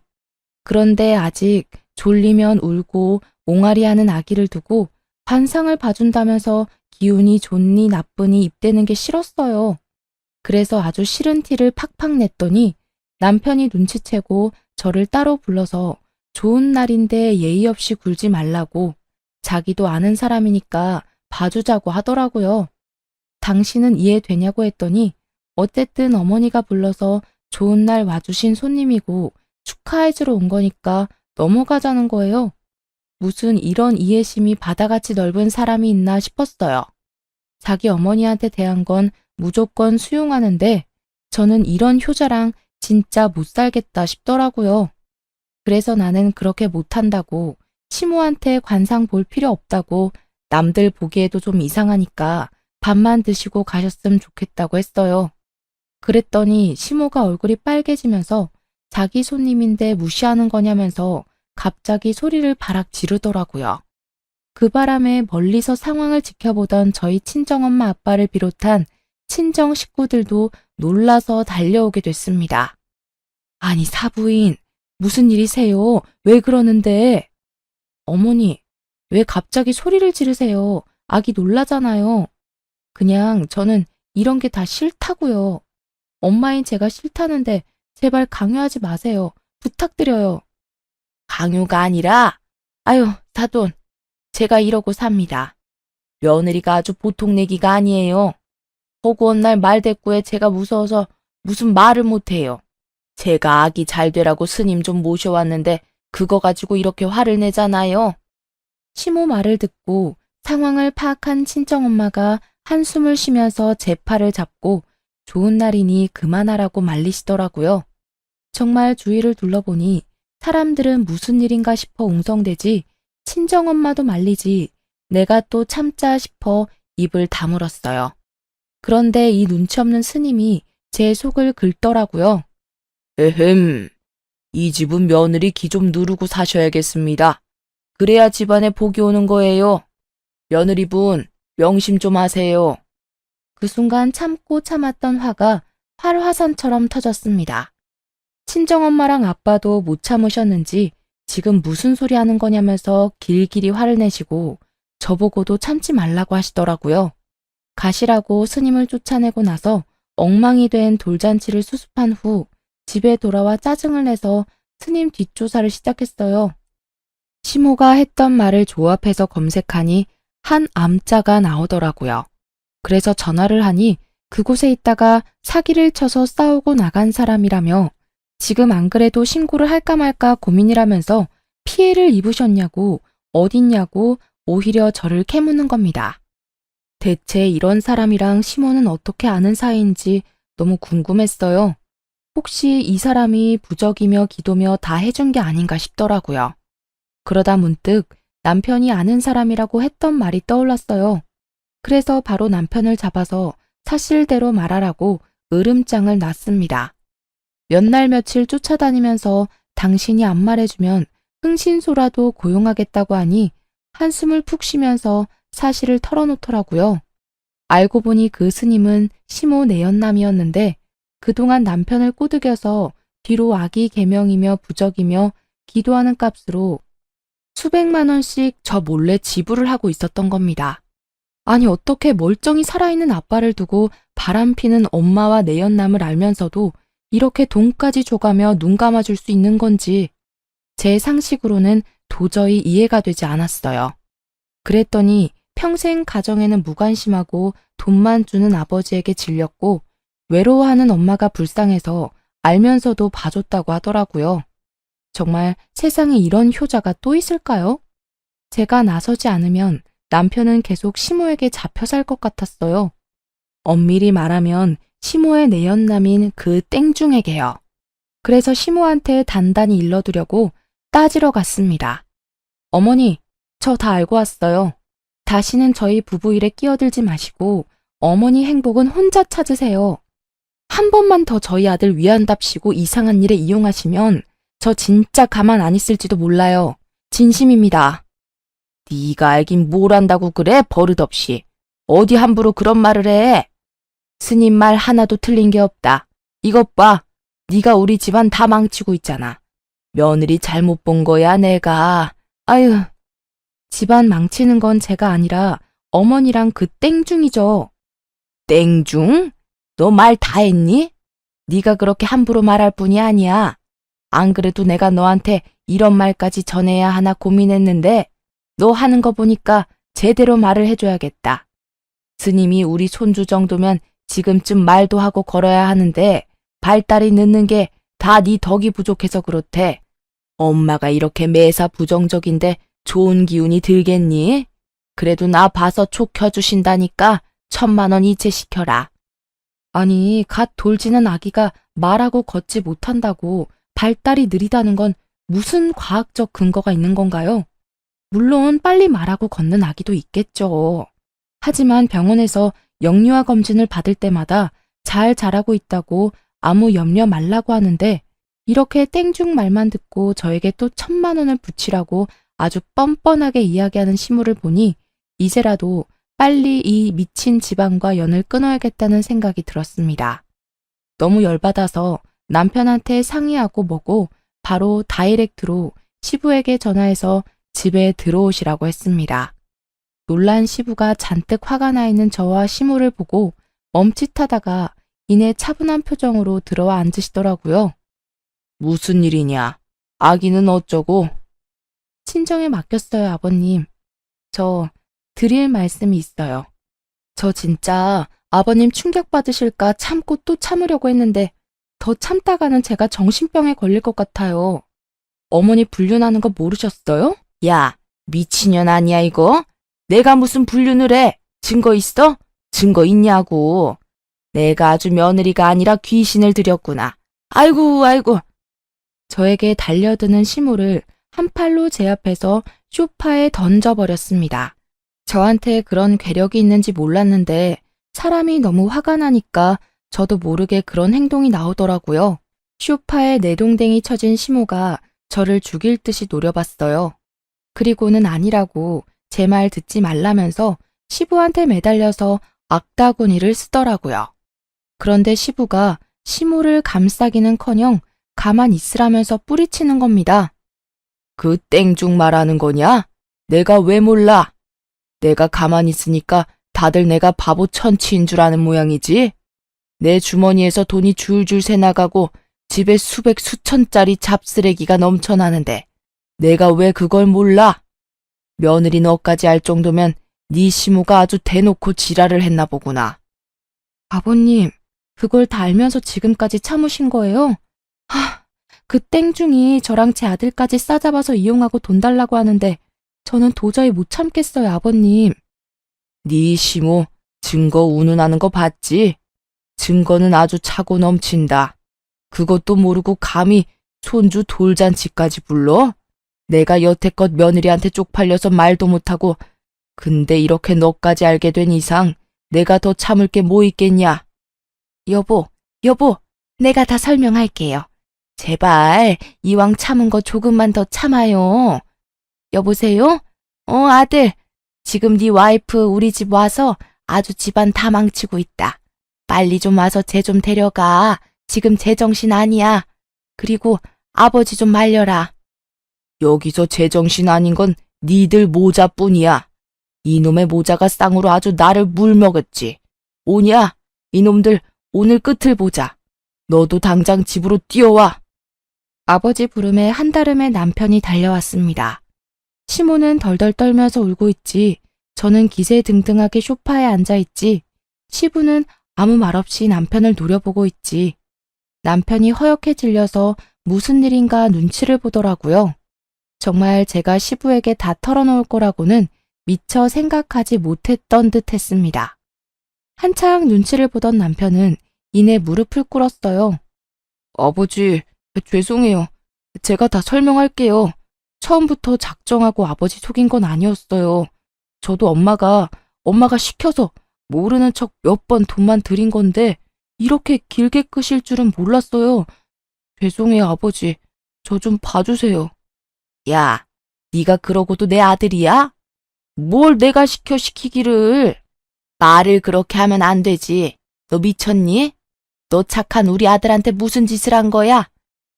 그런데 아직 졸리면 울고 옹알이하는 아기를 두고 관상을 봐준다면서 기운이 좋니 나쁘니 입대는 게 싫었어요. 그래서 아주 싫은 티를 팍팍 냈더니 남편이 눈치채고 저를 따로 불러서 좋은 날인데 예의 없이 굴지 말라고 자기도 아는 사람이니까 봐주자고 하더라고요. 당신은 이해되냐고 했더니 어쨌든 어머니가 불러서 좋은 날 와주신 손님이고 축하해주러 온 거니까 넘어가자는 거예요. 무슨 이런 이해심이 바다같이 넓은 사람이 있나 싶었어요. 자기 어머니한테 대한 건 무조건 수용하는데 저는 이런 효자랑 진짜 못 살겠다 싶더라고요. 그래서 나는 그렇게 못한다고 시모한테 관상 볼 필요 없다고 남들 보기에도 좀 이상하니까 밥만 드시고 가셨으면 좋겠다고 했어요. 그랬더니 시모가 얼굴이 빨개지면서 자기 손님인데 무시하는 거냐면서 갑자기 소리를 바락 지르더라고요. 그 바람에 멀리서 상황을 지켜보던 저희 친정엄마 아빠를 비롯한 친정 식구들도 놀라서 달려오게 됐습니다. 아니 사부인, 무슨 일이세요? 왜 그러는데? 어머니, 왜 갑자기 소리를 지르세요? 아기 놀라잖아요. 그냥 저는 이런 게 다 싫다고요. 엄마인 제가 싫다는데 제발 강요하지 마세요. 부탁드려요. 강요가 아니라, 아유, 사돈, 제가 이러고 삽니다. 며느리가 아주 보통 내기가 아니에요. 허구한 날 말대꾸에 제가 무서워서 무슨 말을 못해요. 제가 아기 잘 되라고 스님 좀 모셔왔는데 그거 가지고 이렇게 화를 내잖아요. 시모 말을 듣고 상황을 파악한 친정엄마가 한숨을 쉬면서 제 팔을 잡고 좋은 날이니 그만하라고 말리시더라고요. 정말 주위를 둘러보니 사람들은 무슨 일인가 싶어 웅성대지 친정엄마도 말리지 내가 또 참자 싶어 입을 다물었어요. 그런데 이 눈치 없는 스님이 제 속을 긁더라고요. 에헴, 이 집은 며느리 기 좀 누르고 사셔야겠습니다. 그래야 집안에 복이 오는 거예요. 며느리분, 명심 좀 하세요. 그 순간 참고 참았던 화가 활화산처럼 터졌습니다. 친정엄마랑 아빠도 못 참으셨는지 지금 무슨 소리 하는 거냐면서 길길이 화를 내시고 저보고도 참지 말라고 하시더라고요. 가시라고 스님을 쫓아내고 나서 엉망이 된 돌잔치를 수습한 후 집에 돌아와 짜증을 내서 스님 뒷조사를 시작했어요. 시모가 했던 말을 조합해서 검색하니 한 암자가 나오더라고요. 그래서 전화를 하니 그곳에 있다가 사기를 쳐서 싸우고 나간 사람이라며 지금 안 그래도 신고를 할까 말까 고민이라면서 피해를 입으셨냐고 어딨냐고 오히려 저를 캐묻는 겁니다. 대체 이런 사람이랑 시모는 어떻게 아는 사이인지 너무 궁금했어요. 혹시 이 사람이 부적이며 기도며 다 해준 게 아닌가 싶더라고요. 그러다 문득 남편이 아는 사람이라고 했던 말이 떠올랐어요. 그래서 바로 남편을 잡아서 사실대로 말하라고 으름장을 놨습니다. 몇 날 며칠 쫓아다니면서 당신이 안 말해주면 흥신소라도 고용하겠다고 하니 한숨을 푹 쉬면서 사실을 털어놓더라고요. 알고 보니 그 스님은 시모 내연남이었는데 그동안 남편을 꼬드겨서 뒤로 아기 계명이며 부적이며 기도하는 값으로 수백만 원씩 저 몰래 지불을 하고 있었던 겁니다. 아니, 어떻게 멀쩡히 살아있는 아빠를 두고 바람피는 엄마와 내연남을 알면서도 이렇게 돈까지 줘가며 눈 감아줄 수 있는 건지 제 상식으로는 도저히 이해가 되지 않았어요. 그랬더니 평생 가정에는 무관심하고 돈만 주는 아버지에게 질렸고 외로워하는 엄마가 불쌍해서 알면서도 봐줬다고 하더라고요. 정말 세상에 이런 효자가 또 있을까요? 제가 나서지 않으면 남편은 계속 시모에게 잡혀 살 것 같았어요. 엄밀히 말하면 시모의 내연남인 그 땡중에게요. 그래서 시모한테 단단히 일러두려고 따지러 갔습니다. 어머니, 저 다 알고 왔어요. 다시는 저희 부부 일에 끼어들지 마시고 어머니 행복은 혼자 찾으세요. 한 번만 더 저희 아들 위한답시고 이상한 일에 이용하시면 저 진짜 가만 안 있을지도 몰라요. 진심입니다. 네가 알긴 뭘 안다고 그래, 버릇없이. 어디 함부로 그런 말을 해. 스님 말 하나도 틀린 게 없다. 이것 봐. 네가 우리 집안 다 망치고 있잖아. 며느리 잘못 본 거야, 내가. 아유. 집안 망치는 건 제가 아니라 어머니랑 그 땡중이죠. 땡중? 너 말 다 했니? 네가 그렇게 함부로 말할 뿐이 아니야. 안 그래도 내가 너한테 이런 말까지 전해야 하나 고민했는데 너 하는 거 보니까 제대로 말을 해줘야겠다. 스님이 우리 손주 정도면 지금쯤 말도 하고 걸어야 하는데 발달이 늦는 게 다 네 덕이 부족해서 그렇대. 엄마가 이렇게 매사 부정적인데 좋은 기운이 들겠니? 그래도 나 봐서 촉 켜주신다니까 1,000만 원 이체시켜라. 아니, 갓 돌지는 아기가 말하고 걷지 못한다고 발달이 느리다는 건 무슨 과학적 근거가 있는 건가요? 물론 빨리 말하고 걷는 아기도 있겠죠. 하지만 병원에서 영유아 검진을 받을 때마다 잘 자라고 있다고 아무 염려 말라고 하는데 이렇게 땡중 말만 듣고 저에게 또 1,000만 원을 붙이라고 아주 뻔뻔하게 이야기하는 시무를 보니 이제라도 빨리 이 미친 집안과 연을 끊어야겠다는 생각이 들었습니다. 너무 열받아서 남편한테 상의하고 뭐고 바로 다이렉트로 시부에게 전화해서 집에 들어오시라고 했습니다. 놀란 시부가 잔뜩 화가 나 있는 저와 시무를 보고 멈칫하다가 이내 차분한 표정으로 들어와 앉으시더라고요. 무슨 일이냐? 아기는 어쩌고? 친정에 맡겼어요, 아버님. 저 드릴 말씀이 있어요. 저 진짜 아버님 충격받으실까 참고 또 참으려고 했는데 더 참다가는 제가 정신병에 걸릴 것 같아요. 어머니 불륜하는 거 모르셨어요? 야, 미친년 아니야 이거? 내가 무슨 불륜을 해? 증거 있어? 증거 있냐고. 내가 아주 며느리가 아니라 귀신을 들였구나. 아이고 아이고. 저에게 달려드는 시무를 한 팔로 제 앞에서 소파에 던져버렸습니다. 저한테 그런 괴력이 있는지 몰랐는데 사람이 너무 화가 나니까 저도 모르게 그런 행동이 나오더라고요. 소파에 내동댕이 쳐진 시모가 저를 죽일 듯이 노려봤어요. 그리고는 아니라고 제 말 듣지 말라면서 시부한테 매달려서 악다구니를 쓰더라고요. 그런데 시부가 시모를 감싸기는커녕 가만 있으라면서 뿌리치는 겁니다. 그 땡중 말하는 거냐? 내가 왜 몰라? 내가 가만히 있으니까 다들 내가 바보 천치인 줄 아는 모양이지? 내 주머니에서 돈이 줄줄 새나가고 집에 수백 수천짜리 잡쓰레기가 넘쳐나는데 내가 왜 그걸 몰라? 며느리 너까지 알 정도면 네 시모가 아주 대놓고 지랄을 했나 보구나. 아버님, 그걸 다 알면서 지금까지 참으신 거예요? 그 땡중이 저랑 제 아들까지 싸잡아서 이용하고 돈 달라고 하는데 저는 도저히 못 참겠어요, 아버님. 네 시모 증거 운운하는 거 봤지? 증거는 아주 차고 넘친다. 그것도 모르고 감히 손주 돌잔치까지 불러? 내가 여태껏 며느리한테 쪽팔려서 말도 못하고 근데 이렇게 너까지 알게 된 이상 내가 더 참을 게 뭐 있겠냐? 여보, 내가 다 설명할게요. 제발 이왕 참은 거 조금만 더 참아요. 여보세요? 아들. 지금 네 와이프 우리 집 와서 아주 집안 다 망치고 있다. 빨리 좀 와서 쟤 좀 데려가. 지금 제정신 아니야. 그리고 아버지 좀 말려라. 여기서 제정신 아닌 건 니들 모자뿐이야. 이놈의 모자가 쌍으로 아주 나를 물먹었지. 오냐? 이놈들 오늘 끝을 보자. 너도 당장 집으로 뛰어와. 아버지 부름에 한달음에 남편이 달려왔습니다. 시모는 덜덜 떨면서 울고 있지. 저는 기세등등하게 소파에 앉아있지. 시부는 아무 말 없이 남편을 노려보고 있지. 남편이 허옇게 질려서 무슨 일인가 눈치를 보더라고요. 정말 제가 시부에게 다 털어놓을 거라고는 미처 생각하지 못했던 듯 했습니다. 한창 눈치를 보던 남편은 이내 무릎을 꿇었어요. 아버지, 죄송해요. 제가 다 설명할게요. 처음부터 작정하고 아버지 속인 건 아니었어요. 저도 엄마가 시켜서 모르는 척 몇 번 돈만 드린 건데 이렇게 길게 끄실 줄은 몰랐어요. 죄송해요, 아버지. 저 좀 봐주세요. 야, 네가 그러고도 내 아들이야? 뭘 내가 시키기를. 말을 그렇게 하면 안 되지. 너 미쳤니? 너 착한 우리 아들한테 무슨 짓을 한 거야?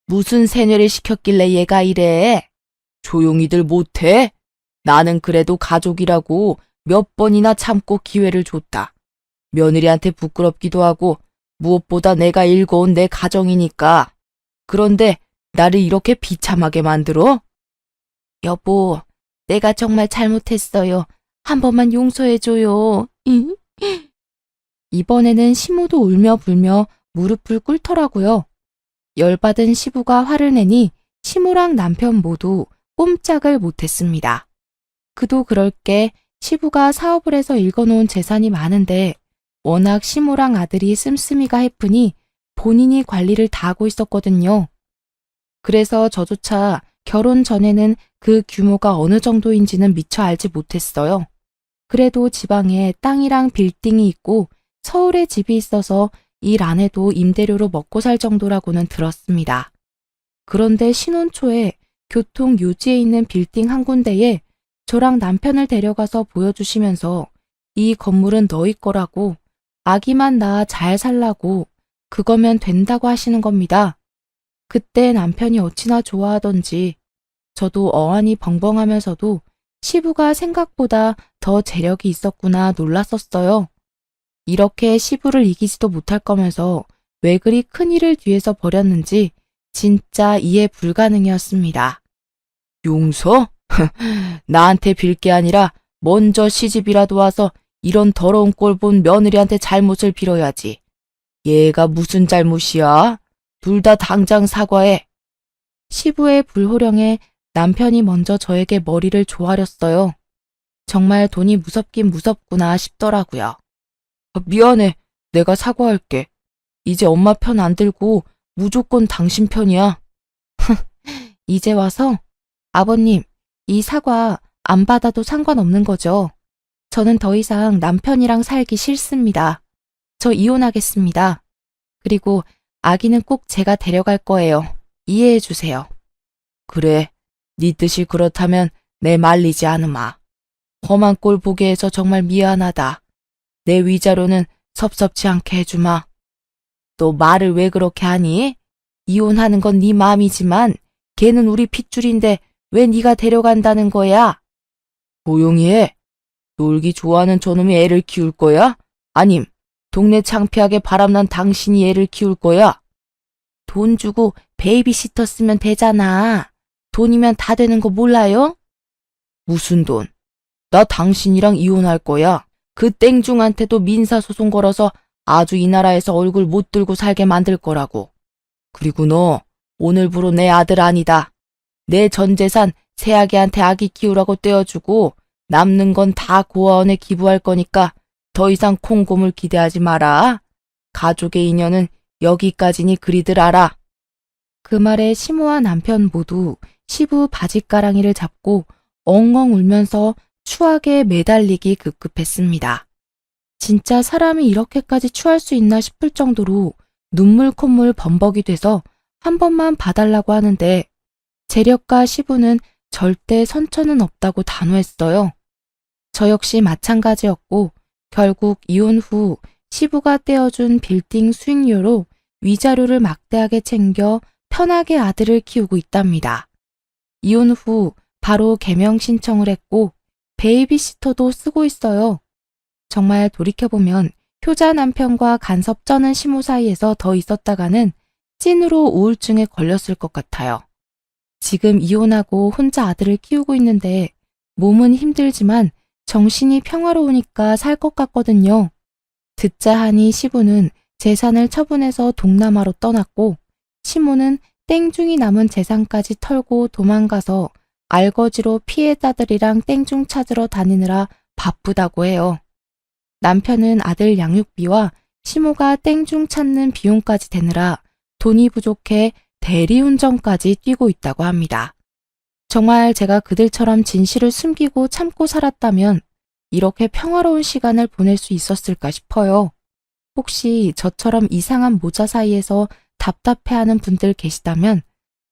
무슨 세뇌를 시켰길래 얘가 이래? 조용히들 못해? 나는 그래도 가족이라고 몇 번이나 참고 기회를 줬다. 며느리한테 부끄럽기도 하고 무엇보다 내가 일궈온 내 가정이니까. 그런데 나를 이렇게 비참하게 만들어? 여보, 내가 정말 잘못했어요. 한 번만 용서해줘요. 이번에는 시모도 울며 불며 무릎을 꿇더라고요. 열받은 시부가 화를 내니 시모랑 남편 모두 꼼짝을 못했습니다. 그도 그럴 게 시부가 사업을 해서 읽어놓은 재산이 많은데 워낙 시모랑 아들이 씀씀이가 해프니 본인이 관리를 다 하고 있었거든요. 그래서 저조차 결혼 전에는 그 규모가 어느 정도인지는 미처 알지 못했어요. 그래도 지방에 땅이랑 빌딩이 있고 서울에 집이 있어서 일 안 해도 임대료로 먹고 살 정도라고는 들었습니다. 그런데 신혼 초에 교통 요지에 있는 빌딩 한 군데에 저랑 남편을 데려가서 보여주시면서 이 건물은 너희 거라고 아기만 낳아 잘 살라고 그거면 된다고 하시는 겁니다. 그때 남편이 어찌나 좋아하던지 저도 어안이 벙벙하면서도 시부가 생각보다 더 재력이 있었구나 놀랐었어요. 이렇게 시부를 이기지도 못할 거면서 왜 그리 큰일을 뒤에서 벌였는지 진짜 이해 불가능이었습니다. 용서? 나한테 빌 게 아니라 먼저 시집이라도 와서 이런 더러운 꼴 본 며느리한테 잘못을 빌어야지. 얘가 무슨 잘못이야? 둘 다 당장 사과해. 시부의 불호령에 남편이 먼저 저에게 머리를 조아렸어요. 정말 돈이 무섭긴 무섭구나 싶더라고요. 미안해. 내가 사과할게. 이제 엄마 편 안 들고 무조건 당신 편이야. 이제 와서 아버님, 이 사과 안 받아도 상관없는 거죠? 저는 더 이상 남편이랑 살기 싫습니다. 저 이혼하겠습니다. 그리고 아기는 꼭 제가 데려갈 거예요. 이해해 주세요. 그래, 네 뜻이 그렇다면 내 말리지 않으마. 험한 꼴 보게 해서 정말 미안하다. 내 위자료는 섭섭치 않게 해주마. 너 말을 왜 그렇게 하니? 이혼하는 건 네 마음이지만 걔는 우리 핏줄인데 왜 네가 데려간다는 거야? 조용히 해. 놀기 좋아하는 저놈이 애를 키울 거야? 아님 동네 창피하게 바람난 당신이 애를 키울 거야? 돈 주고 베이비시터 쓰면 되잖아. 돈이면 다 되는 거 몰라요? 무슨 돈? 나 당신이랑 이혼할 거야. 그 땡중한테도 민사소송 걸어서 아주 이 나라에서 얼굴 못 들고 살게 만들 거라고. 그리고 너 오늘부로 내 아들 아니다. 내 전 재산 새아기한테 아기 키우라고 떼어주고 남는 건 다 고아원에 기부할 거니까 더 이상 콩고물 기대하지 마라. 가족의 인연은 여기까지니 그리들 알아. 그 말에 시모와 남편 모두 시부 바짓가랑이를 잡고 엉엉 울면서 추하게 매달리기 급급했습니다. 진짜 사람이 이렇게까지 추할 수 있나 싶을 정도로 눈물 콧물 범벅이 돼서 한 번만 봐달라고 하는데 재력과 시부는 절대 선처는 없다고 단호했어요. 저 역시 마찬가지였고 결국 이혼 후 시부가 떼어준 빌딩 수익료로 위자료를 막대하게 챙겨 편하게 아들을 키우고 있답니다. 이혼 후 바로 개명 신청을 했고 베이비시터도 쓰고 있어요. 정말 돌이켜보면 효자 남편과 간섭 쩌는 시모 사이에서 더 있었다가는 찐으로 우울증에 걸렸을 것 같아요. 지금 이혼하고 혼자 아들을 키우고 있는데 몸은 힘들지만 정신이 평화로우니까 살 것 같거든요. 듣자 하니 시부는 재산을 처분해서 동남아로 떠났고 시모는 땡중이 남은 재산까지 털고 도망가서 알거지로 피해자들이랑 땡중 찾으러 다니느라 바쁘다고 해요. 남편은 아들 양육비와 시모가 땡중 찾는 비용까지 대느라 돈이 부족해 대리운전까지 뛰고 있다고 합니다. 정말 제가 그들처럼 진실을 숨기고 참고 살았다면 이렇게 평화로운 시간을 보낼 수 있었을까 싶어요. 혹시 저처럼 이상한 모자 사이에서 답답해하는 분들 계시다면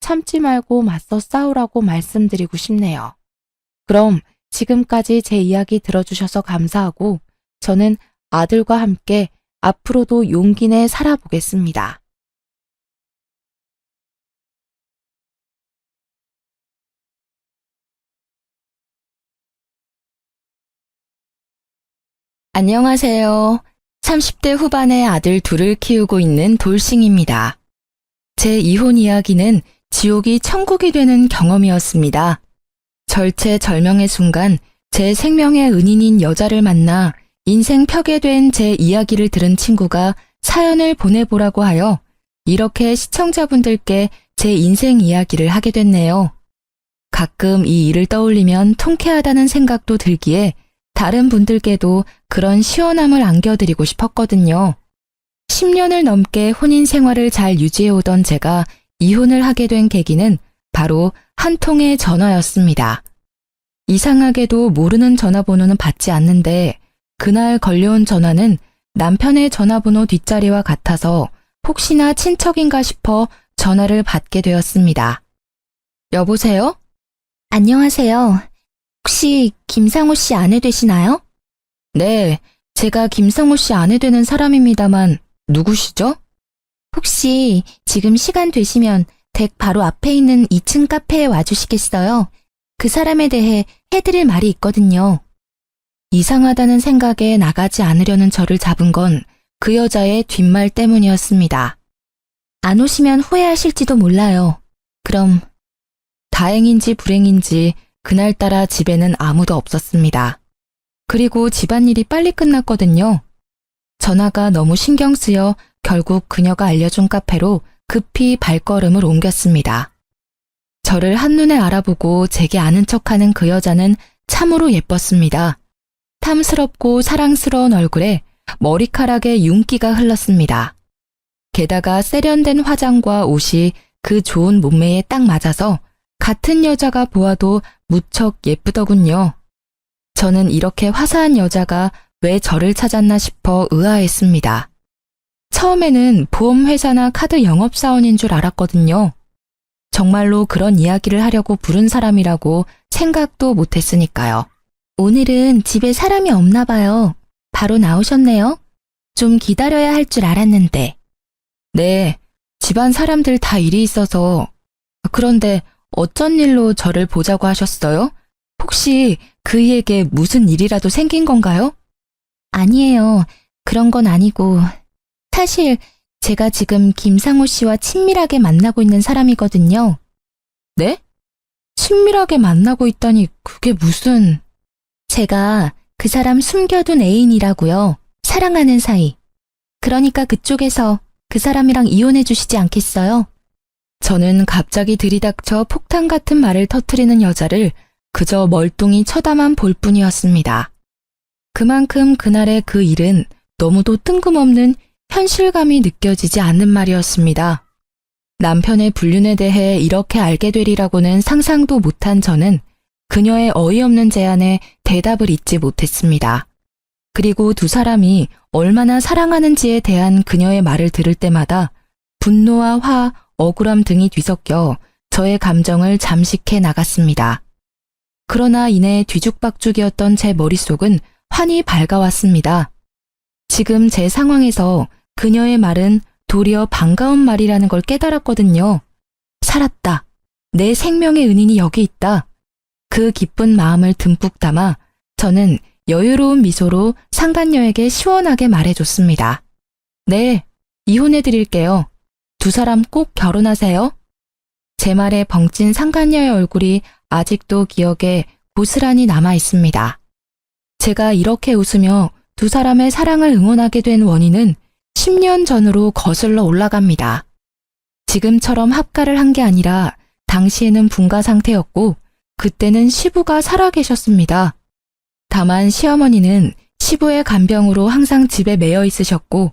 참지 말고 맞서 싸우라고 말씀드리고 싶네요. 그럼 지금까지 제 이야기 들어주셔서 감사하고 저는 아들과 함께 앞으로도 용기 내 살아보겠습니다. 안녕하세요. 30대 후반의 아들 둘을 키우고 있는 돌싱입니다. 제 이혼 이야기는 지옥이 천국이 되는 경험이었습니다. 절체절명의 순간 제 생명의 은인인 여자를 만나 인생 펴게 된 제 이야기를 들은 친구가 사연을 보내보라고 하여 이렇게 시청자분들께 제 인생 이야기를 하게 됐네요. 가끔 이 일을 떠올리면 통쾌하다는 생각도 들기에 다른 분들께도 그런 시원함을 안겨드리고 싶었거든요. 10년을 넘게 혼인 생활을 잘 유지해오던 제가 이혼을 하게 된 계기는 바로 한 통의 전화였습니다. 이상하게도 모르는 전화번호는 받지 않는데 그날 걸려온 전화는 남편의 전화번호 뒷자리와 같아서 혹시나 친척인가 싶어 전화를 받게 되었습니다. 여보세요? 안녕하세요. 혹시 김상우 씨 아내 되시나요? 네, 제가 김상우 씨 아내 되는 사람입니다만 누구시죠? 혹시 지금 시간 되시면 댁 바로 앞에 있는 2층 카페에 와주시겠어요? 그 사람에 대해 해드릴 말이 있거든요. 이상하다는 생각에 나가지 않으려는 저를 잡은 건 그 여자의 뒷말 때문이었습니다. 안 오시면 후회하실지도 몰라요. 그럼 다행인지 불행인지 그날따라 집에는 아무도 없었습니다. 그리고 집안일이 빨리 끝났거든요. 전화가 너무 신경 쓰여 결국 그녀가 알려준 카페로 급히 발걸음을 옮겼습니다. 저를 한눈에 알아보고 제게 아는 척하는 그 여자는 참으로 예뻤습니다. 탐스럽고 사랑스러운 얼굴에 머리카락에 윤기가 흘렀습니다. 게다가 세련된 화장과 옷이 그 좋은 몸매에 딱 맞아서 같은 여자가 보아도 무척 예쁘더군요. 저는 이렇게 화사한 여자가 왜 저를 찾았나 싶어 의아했습니다. 처음에는 보험회사나 카드 영업사원인 줄 알았거든요. 정말로 그런 이야기를 하려고 부른 사람이라고 생각도 못했으니까요. 오늘은 집에 사람이 없나 봐요. 바로 나오셨네요. 좀 기다려야 할 줄 알았는데. 네, 집안 사람들 다 일이 있어서. 그런데 어쩐 일로 저를 보자고 하셨어요? 혹시 그이에게 무슨 일이라도 생긴 건가요? 아니에요. 그런 건 아니고. 사실 제가 지금 김상우 씨와 친밀하게 만나고 있는 사람이거든요. 네? 친밀하게 만나고 있다니 그게 무슨... 제가 그 사람 숨겨둔 애인이라고요. 사랑하는 사이. 그러니까 그쪽에서 그 사람이랑 이혼해 주시지 않겠어요? 저는 갑자기 들이닥쳐 폭탄 같은 말을 터뜨리는 여자를 그저 멀뚱히 쳐다만 볼 뿐이었습니다. 그만큼 그날의 그 일은 너무도 뜬금없는 현실감이 느껴지지 않는 말이었습니다. 남편의 불륜에 대해 이렇게 알게 되리라고는 상상도 못한 저는 그녀의 어이없는 제안에 대답을 잇지 못했습니다. 그리고 두 사람이 얼마나 사랑하는지에 대한 그녀의 말을 들을 때마다 분노와 화, 억울함 등이 뒤섞여 저의 감정을 잠식해 나갔습니다. 그러나 이내 뒤죽박죽이었던 제 머릿속은 환히 밝아왔습니다. 지금 제 상황에서 그녀의 말은 도리어 반가운 말이라는 걸 깨달았거든요. 살았다. 내 생명의 은인이 여기 있다. 그 기쁜 마음을 듬뿍 담아 저는 여유로운 미소로 상간녀에게 시원하게 말해줬습니다. 네, 이혼해드릴게요. 두 사람 꼭 결혼하세요. 제 말에 벙찐 상간녀의 얼굴이 아직도 기억에 고스란히 남아 있습니다. 제가 이렇게 웃으며 두 사람의 사랑을 응원하게 된 원인은 10년 전으로 거슬러 올라갑니다. 지금처럼 합가를 한 게 아니라 당시에는 분가 상태였고 그때는 시부가 살아계셨습니다. 다만 시어머니는 시부의 간병으로 항상 집에 매여 있으셨고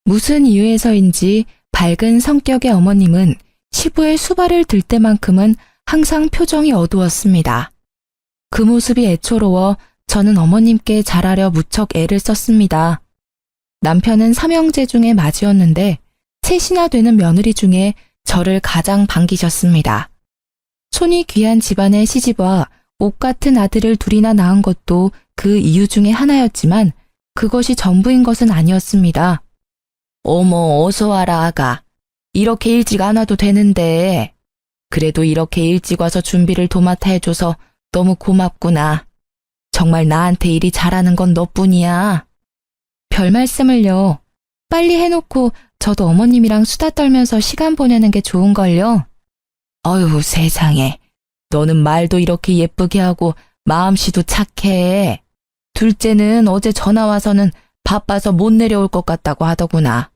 무슨 이유에서인지 밝은 성격의 어머님은 시부의 수발을 들 때만큼은 항상 표정이 어두웠습니다. 그 모습이 애초로워 저는 어머님께 잘하려 무척 애를 썼습니다. 남편은 삼형제 중에 맏이었는데 셋이나 되는 며느리 중에 저를 가장 반기셨습니다. 손이 귀한 집안의 시집와 옷 같은 아들을 둘이나 낳은 것도 그 이유 중에 하나였지만 그것이 전부인 것은 아니었습니다. 어머, 어서 와라, 아가. 이렇게 일찍 안 와도 되는데. 그래도 이렇게 일찍 와서 준비를 도맡아 해줘서 너무 고맙구나. 정말 나한테 일이 잘하는 건 너뿐이야. 별 말씀을요. 빨리 해놓고 저도 어머님이랑 수다 떨면서 시간 보내는 게 좋은걸요. 어휴, 세상에. 너는 말도 이렇게 예쁘게 하고 마음씨도 착해. 둘째는 어제 전화 와서는 바빠서 못 내려올 것 같다고 하더구나.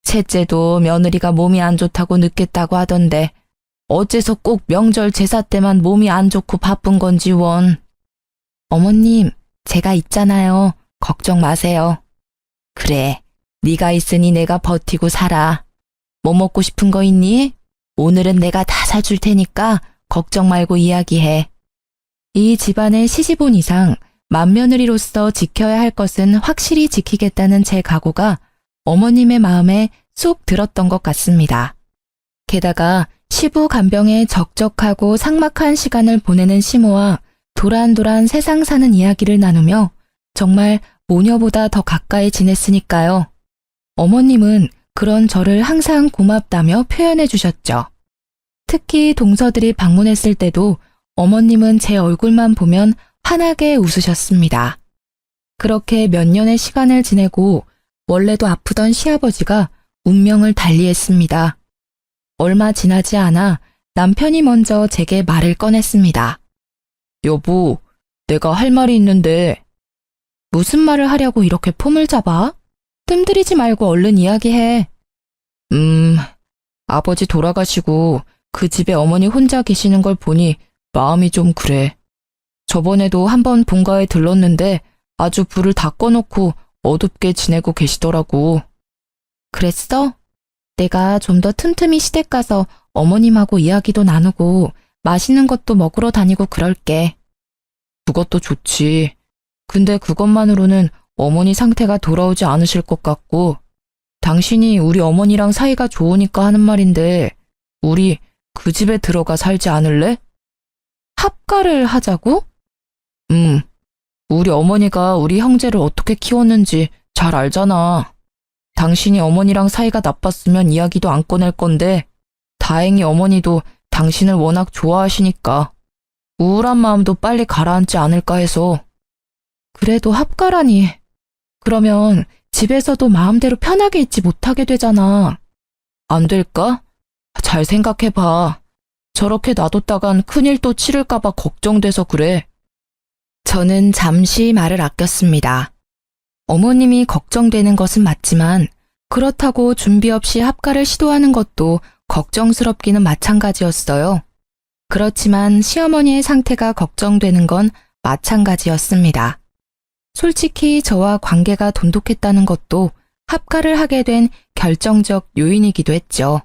셋째도 며느리가 몸이 안 좋다고 늦겠다고 하던데 어째서 꼭 명절 제사 때만 몸이 안 좋고 바쁜 건지 원. 어머님, 제가 있잖아요. 걱정 마세요. 그래, 네가 있으니 내가 버티고 살아. 뭐 먹고 싶은 거 있니? 오늘은 내가 다 사줄 테니까 걱정 말고 이야기해. 이 집안의 시집온 이상 맏며느리로서 지켜야 할 것은 확실히 지키겠다는 제 각오가 어머님의 마음에 쏙 들었던 것 같습니다. 게다가 시부 간병에 적적하고 삭막한 시간을 보내는 시모와 도란도란 세상 사는 이야기를 나누며 정말 모녀보다 더 가까이 지냈으니까요. 어머님은 그런 저를 항상 고맙다며 표현해 주셨죠. 특히 동서들이 방문했을 때도 어머님은 제 얼굴만 보면 환하게 웃으셨습니다. 그렇게 몇 년의 시간을 지내고 원래도 아프던 시아버지가 운명을 달리했습니다. 얼마 지나지 않아 남편이 먼저 제게 말을 꺼냈습니다. 여보, 내가 할 말이 있는데. 무슨 말을 하려고 이렇게 폼을 잡아? 뜸들이지 말고 얼른 이야기해. 아버지 돌아가시고 그 집에 어머니 혼자 계시는 걸 보니 마음이 좀 그래. 저번에도 한번 본가에 들렀는데 아주 불을 다 꺼놓고 어둡게 지내고 계시더라고. 그랬어? 내가 좀 더 틈틈이 시댁 가서 어머님하고 이야기도 나누고 맛있는 것도 먹으러 다니고 그럴게. 그것도 좋지. 근데 그것만으로는 어머니 상태가 돌아오지 않으실 것 같고 당신이 우리 어머니랑 사이가 좋으니까 하는 말인데 우리 그 집에 들어가 살지 않을래? 합가를 하자고? 우리 어머니가 우리 형제를 어떻게 키웠는지 잘 알잖아. 당신이 어머니랑 사이가 나빴으면 이야기도 안 꺼낼 건데 다행히 어머니도 당신을 워낙 좋아하시니까 우울한 마음도 빨리 가라앉지 않을까 해서. 그래도 합가라니. 그러면 집에서도 마음대로 편하게 있지 못하게 되잖아. 안 될까? 잘 생각해봐. 저렇게 놔뒀다간 큰일 또 치를까봐 걱정돼서 그래. 저는 잠시 말을 아꼈습니다. 어머님이 걱정되는 것은 맞지만 그렇다고 준비 없이 합가를 시도하는 것도 걱정스럽기는 마찬가지였어요. 그렇지만 시어머니의 상태가 걱정되는 건 마찬가지였습니다. 솔직히 저와 관계가 돈독했다는 것도 합가를 하게 된 결정적 요인이기도 했죠.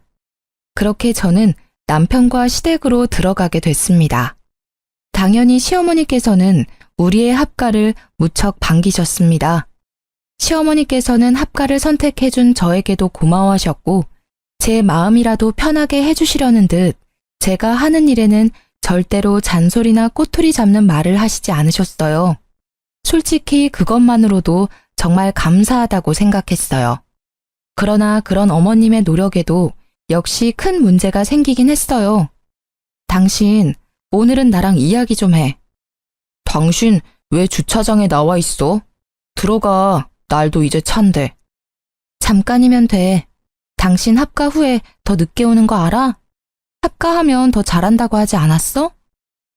그렇게 저는 남편과 시댁으로 들어가게 됐습니다. 당연히 시어머니께서는 우리의 합가를 무척 반기셨습니다. 시어머니께서는 합가를 선택해준 저에게도 고마워하셨고 제 마음이라도 편하게 해주시려는 듯 제가 하는 일에는 절대로 잔소리나 꼬투리 잡는 말을 하시지 않으셨어요. 솔직히 그것만으로도 정말 감사하다고 생각했어요. 그러나 그런 어머님의 노력에도 역시 큰 문제가 생기긴 했어요. 당신, 오늘은 나랑 이야기 좀 해. 당신 왜 주차장에 나와 있어? 들어가. 날도 이제 찬데. 잠깐이면 돼. 당신 합가 후에 더 늦게 오는 거 알아? 합가하면 더 잘한다고 하지 않았어?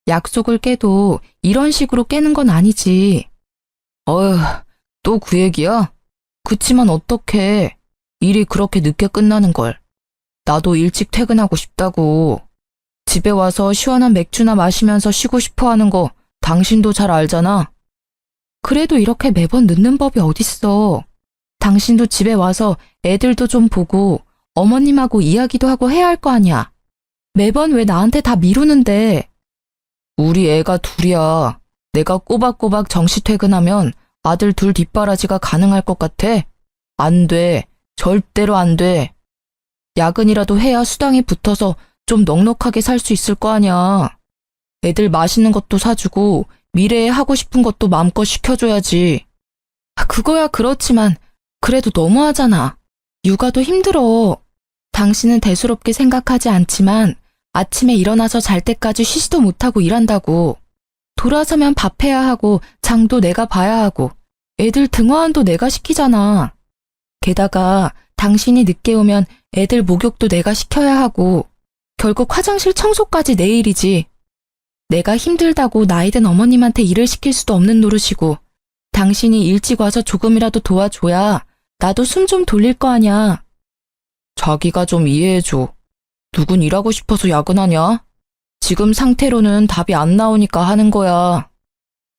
약속을 깨도 이런 식으로 깨는 건 아니지. 어휴, 또 그 얘기야? 그치만 어떡해. 일이 그렇게 늦게 끝나는 걸. 나도 일찍 퇴근하고 싶다고. 집에 와서 시원한 맥주나 마시면서 쉬고 싶어 하는 거 당신도 잘 알잖아. 그래도 이렇게 매번 늦는 법이 어딨어. 당신도 집에 와서 애들도 좀 보고 어머님하고 이야기도 하고 해야 할 거 아니야. 매번 왜 나한테 다 미루는데. 우리 애가 둘이야. 내가 꼬박꼬박 정시 퇴근하면 아들 둘 뒷바라지가 가능할 것 같아? 안 돼. 절대로 안 돼. 야근이라도 해야 수당이 붙어서 좀 넉넉하게 살 수 있을 거 아니야. 애들 맛있는 것도 사주고 미래에 하고 싶은 것도 마음껏 시켜줘야지. 그거야 그렇지만 그래도 너무하잖아. 육아도 힘들어. 당신은 대수롭게 생각하지 않지만 아침에 일어나서 잘 때까지 쉬지도 못하고 일한다고. 돌아서면 밥해야 하고 장도 내가 봐야 하고 애들 등하원도 내가 시키잖아. 게다가 당신이 늦게 오면 애들 목욕도 내가 시켜야 하고 결국 화장실 청소까지 내 일이지. 내가 힘들다고 나이든 어머님한테 일을 시킬 수도 없는 노릇이고 당신이 일찍 와서 조금이라도 도와줘야 나도 숨 좀 돌릴 거 아냐. 자기가 좀 이해해줘. 누군 일하고 싶어서 야근하냐? 지금 상태로는 답이 안 나오니까 하는 거야.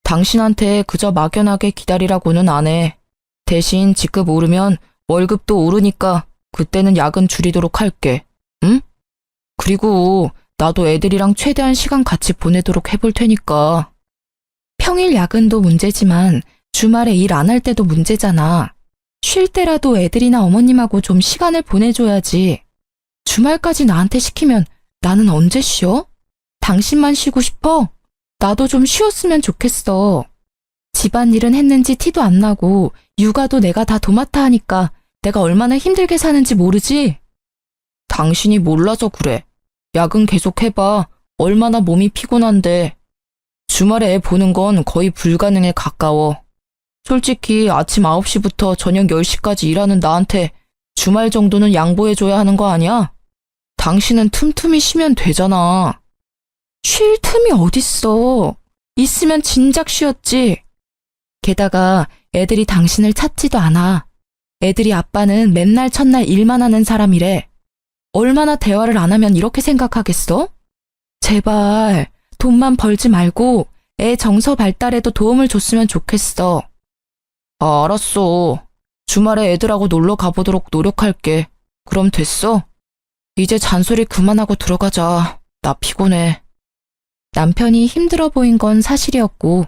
당신한테 그저 막연하게 기다리라고는 안 해. 대신 직급 오르면 월급도 오르니까 그때는 야근 줄이도록 할게. 응? 그리고 나도 애들이랑 최대한 시간 같이 보내도록 해볼 테니까. 평일 야근도 문제지만 주말에 일 안 할 때도 문제잖아. 쉴 때라도 애들이나 어머님하고 좀 시간을 보내줘야지. 주말까지 나한테 시키면 나는 언제 쉬어? 당신만 쉬고 싶어? 나도 좀 쉬었으면 좋겠어. 집안일은 했는지 티도 안 나고 육아도 내가 다 도맡아 하니까 내가 얼마나 힘들게 사는지 모르지? 당신이 몰라서 그래. 야근 계속 해봐. 얼마나 몸이 피곤한데. 주말에 애 보는 건 거의 불가능에 가까워. 솔직히 아침 9시부터 저녁 10시까지 일하는 나한테 주말 정도는 양보해줘야 하는 거 아니야? 당신은 틈틈이 쉬면 되잖아. 쉴 틈이 어딨어. 있으면 진작 쉬었지. 게다가 애들이 당신을 찾지도 않아. 애들이 아빠는 맨날 첫날 일만 하는 사람이래. 얼마나 대화를 안 하면 이렇게 생각하겠어? 제발 돈만 벌지 말고 애 정서 발달에도 도움을 줬으면 좋겠어. 알았어. 주말에 애들하고 놀러 가보도록 노력할게. 그럼 됐어? 이제 잔소리 그만하고 들어가자. 나 피곤해. 남편이 힘들어 보인 건 사실이었고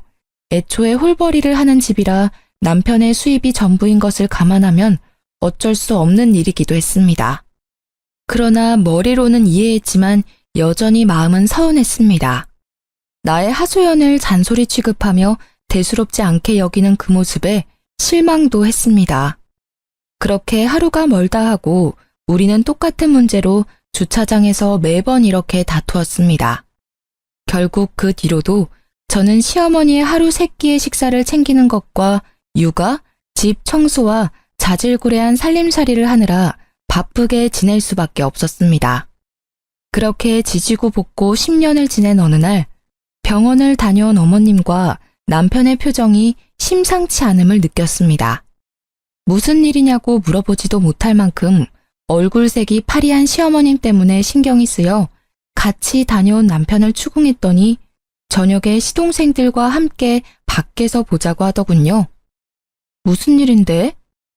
애초에 홀벌이를 하는 집이라 남편의 수입이 전부인 것을 감안하면 어쩔 수 없는 일이기도 했습니다. 그러나 머리로는 이해했지만 여전히 마음은 서운했습니다. 나의 하소연을 잔소리 취급하며 대수롭지 않게 여기는 그 모습에 실망도 했습니다. 그렇게 하루가 멀다 하고 우리는 똑같은 문제로 주차장에서 매번 이렇게 다투었습니다. 결국 그 뒤로도 저는 시어머니의 하루 세 끼의 식사를 챙기는 것과 육아, 집 청소와 자질구레한 살림살이를 하느라 바쁘게 지낼 수밖에 없었습니다. 그렇게 지지고 볶고 10년을 지낸 어느 날 병원을 다녀온 어머님과 남편의 표정이 심상치 않음을 느꼈습니다. 무슨 일이냐고 물어보지도 못할 만큼 얼굴색이 파리한 시어머님 때문에 신경이 쓰여 같이 다녀온 남편을 추궁했더니 저녁에 시동생들과 함께 밖에서 보자고 하더군요. 무슨 일인데?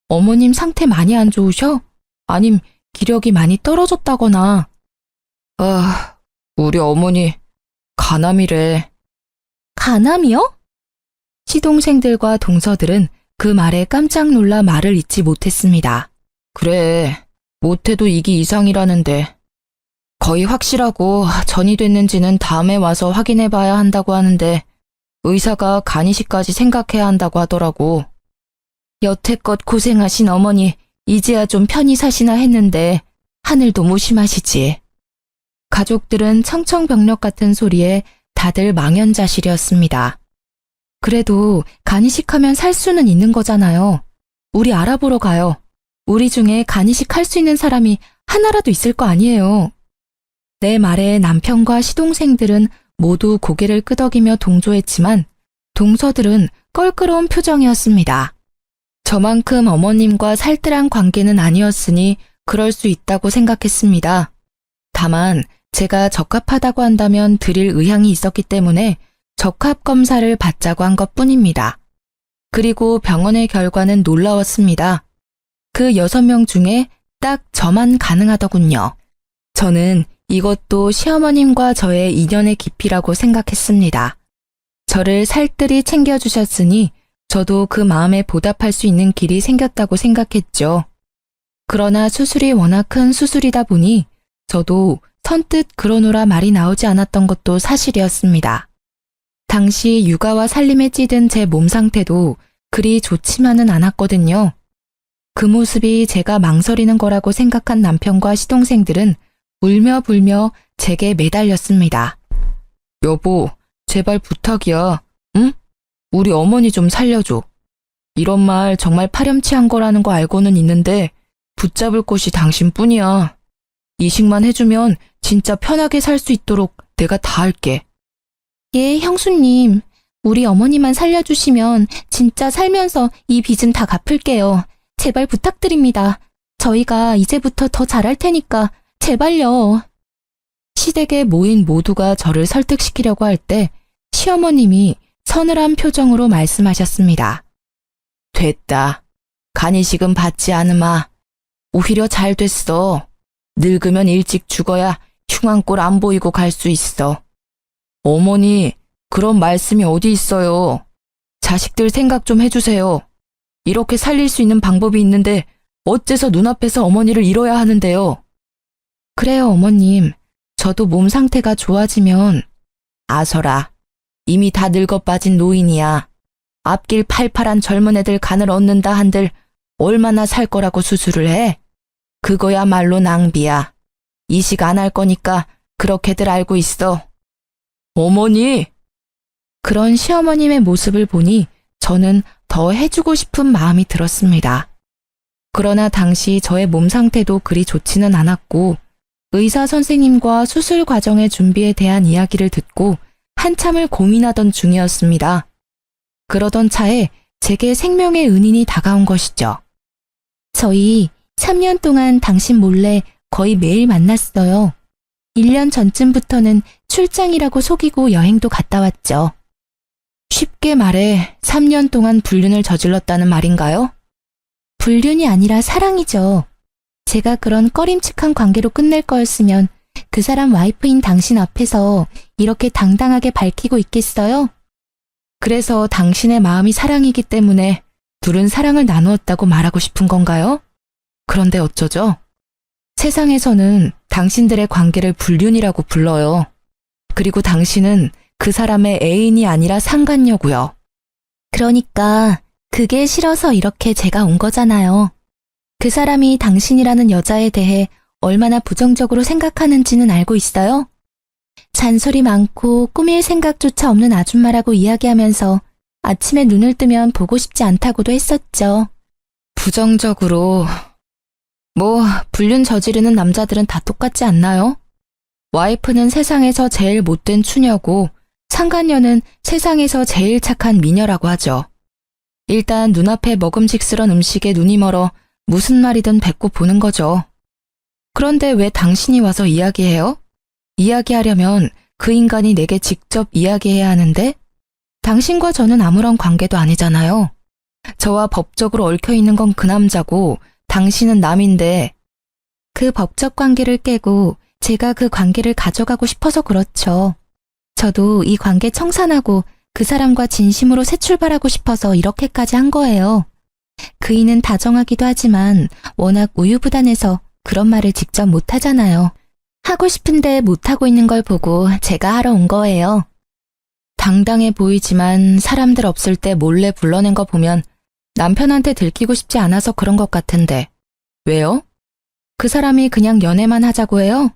어머님 상태 많이 안 좋으셔? 아님 기력이 많이 떨어졌다거나. 우리 어머니 간암이래. 간암이요? 시동생들과 동서들은 그 말에 깜짝 놀라 말을 잇지 못했습니다. 그래, 못해도 이기 이상이라는데. 거의 확실하고 전이 됐는지는 다음에 와서 확인해봐야 한다고 하는데 의사가 간이식까지 생각해야 한다고 하더라고. 여태껏 고생하신 어머니 이제야 좀 편히 사시나 했는데 하늘도 무심하시지. 가족들은 청청병력 같은 소리에 다들 망연자실이었습니다. 그래도 간이식하면 살 수는 있는 거잖아요. 우리 알아보러 가요. 우리 중에 간이식 할 수 있는 사람이 하나라도 있을 거 아니에요. 내 말에 남편과 시동생들은 모두 고개를 끄덕이며 동조했지만 동서들은 껄끄러운 표정이었습니다. 저만큼 어머님과 살뜰한 관계는 아니었으니 그럴 수 있다고 생각했습니다. 다만 제가 적합하다고 한다면 드릴 의향이 있었기 때문에 적합 검사를 받자고 한 것뿐입니다. 그리고 병원의 결과는 놀라웠습니다. 그 6명 중에 딱 저만 가능하더군요. 저는 이것도 시어머님과 저의 인연의 깊이라고 생각했습니다. 저를 살뜰히 챙겨주셨으니 저도 그 마음에 보답할 수 있는 길이 생겼다고 생각했죠. 그러나 수술이 워낙 큰 수술이다 보니 저도 선뜻 그러노라 말이 나오지 않았던 것도 사실이었습니다. 당시 육아와 살림에 찌든 제 몸 상태도 그리 좋지만은 않았거든요. 그 모습이 제가 망설이는 거라고 생각한 남편과 시동생들은 울며 불며 제게 매달렸습니다. 여보, 제발 부탁이야. 응? 우리 어머니 좀 살려줘. 이런 말 정말 파렴치한 거라는 거 알고는 있는데 붙잡을 곳이 당신뿐이야. 이식만 해주면 진짜 편하게 살 수 있도록 내가 다 할게. 예, 형수님. 우리 어머니만 살려주시면 진짜 살면서 이 빚은 다 갚을게요. 제발 부탁드립니다. 저희가 이제부터 더 잘할 테니까 제발요. 시댁에 모인 모두가 저를 설득시키려고 할 때 시어머님이 서늘한 표정으로 말씀하셨습니다. 됐다. 간이식은 받지 않으마. 오히려 잘 됐어. 늙으면 일찍 죽어야 흉한 꼴 안 보이고 갈 수 있어. 어머니, 그런 말씀이 어디 있어요. 자식들 생각 좀 해주세요. 이렇게 살릴 수 있는 방법이 있는데 어째서 눈앞에서 어머니를 잃어야 하는데요. 그래요, 어머님. 저도 몸 상태가 좋아지면. 아서라, 이미 다 늙어 빠진 노인이야. 앞길 팔팔한 젊은 애들 간을 얻는다 한들 얼마나 살 거라고 수술을 해? 그거야말로 낭비야. 이식 안 할 거니까 그렇게들 알고 있어. 어머니! 그런 시어머님의 모습을 보니 저는 더 해주고 싶은 마음이 들었습니다. 그러나 당시 저의 몸 상태도 그리 좋지는 않았고 의사 선생님과 수술 과정의 준비에 대한 이야기를 듣고 한참을 고민하던 중이었습니다. 그러던 차에 제게 생명의 은인이 다가온 것이죠. 저희 3년 동안 당신 몰래 거의 매일 만났어요. 1년 전쯤부터는 출장이라고 속이고 여행도 갔다 왔죠. 쉽게 말해 3년 동안 불륜을 저질렀다는 말인가요? 불륜이 아니라 사랑이죠. 제가 그런 꺼림칙한 관계로 끝낼 거였으면 그 사람 와이프인 당신 앞에서 이렇게 당당하게 밝히고 있겠어요? 그래서 당신의 마음이 사랑이기 때문에 둘은 사랑을 나누었다고 말하고 싶은 건가요? 그런데 어쩌죠? 세상에서는 당신들의 관계를 불륜이라고 불러요. 그리고 당신은 그 사람의 애인이 아니라 상간녀고요. 그러니까 그게 싫어서 이렇게 제가 온 거잖아요. 그 사람이 당신이라는 여자에 대해 얼마나 부정적으로 생각하는지는 알고 있어요? 잔소리 많고 꾸밀 생각조차 없는 아줌마라고 이야기하면서 아침에 눈을 뜨면 보고 싶지 않다고도 했었죠. 부정적으로... 불륜 저지르는 남자들은 다 똑같지 않나요? 와이프는 세상에서 제일 못된 추녀고 상간녀는 세상에서 제일 착한 미녀라고 하죠. 일단 눈앞에 먹음직스런 음식에 눈이 멀어 무슨 말이든 뱉고 보는 거죠. 그런데 왜 당신이 와서 이야기해요? 이야기하려면 그 인간이 내게 직접 이야기해야 하는데 당신과 저는 아무런 관계도 아니잖아요. 저와 법적으로 얽혀있는 건 그 남자고 당신은 남인데 그 법적 관계를 깨고 제가 그 관계를 가져가고 싶어서 그렇죠. 저도 이 관계 청산하고 그 사람과 진심으로 새 출발하고 싶어서 이렇게까지 한 거예요. 그이는 다정하기도 하지만 워낙 우유부단해서 그런 말을 직접 못하잖아요. 하고 싶은데 못하고 있는 걸 보고 제가 하러 온 거예요. 당당해 보이지만 사람들 없을 때 몰래 불러낸 거 보면 남편한테 들키고 싶지 않아서 그런 것 같은데 왜요? 그 사람이 그냥 연애만 하자고 해요?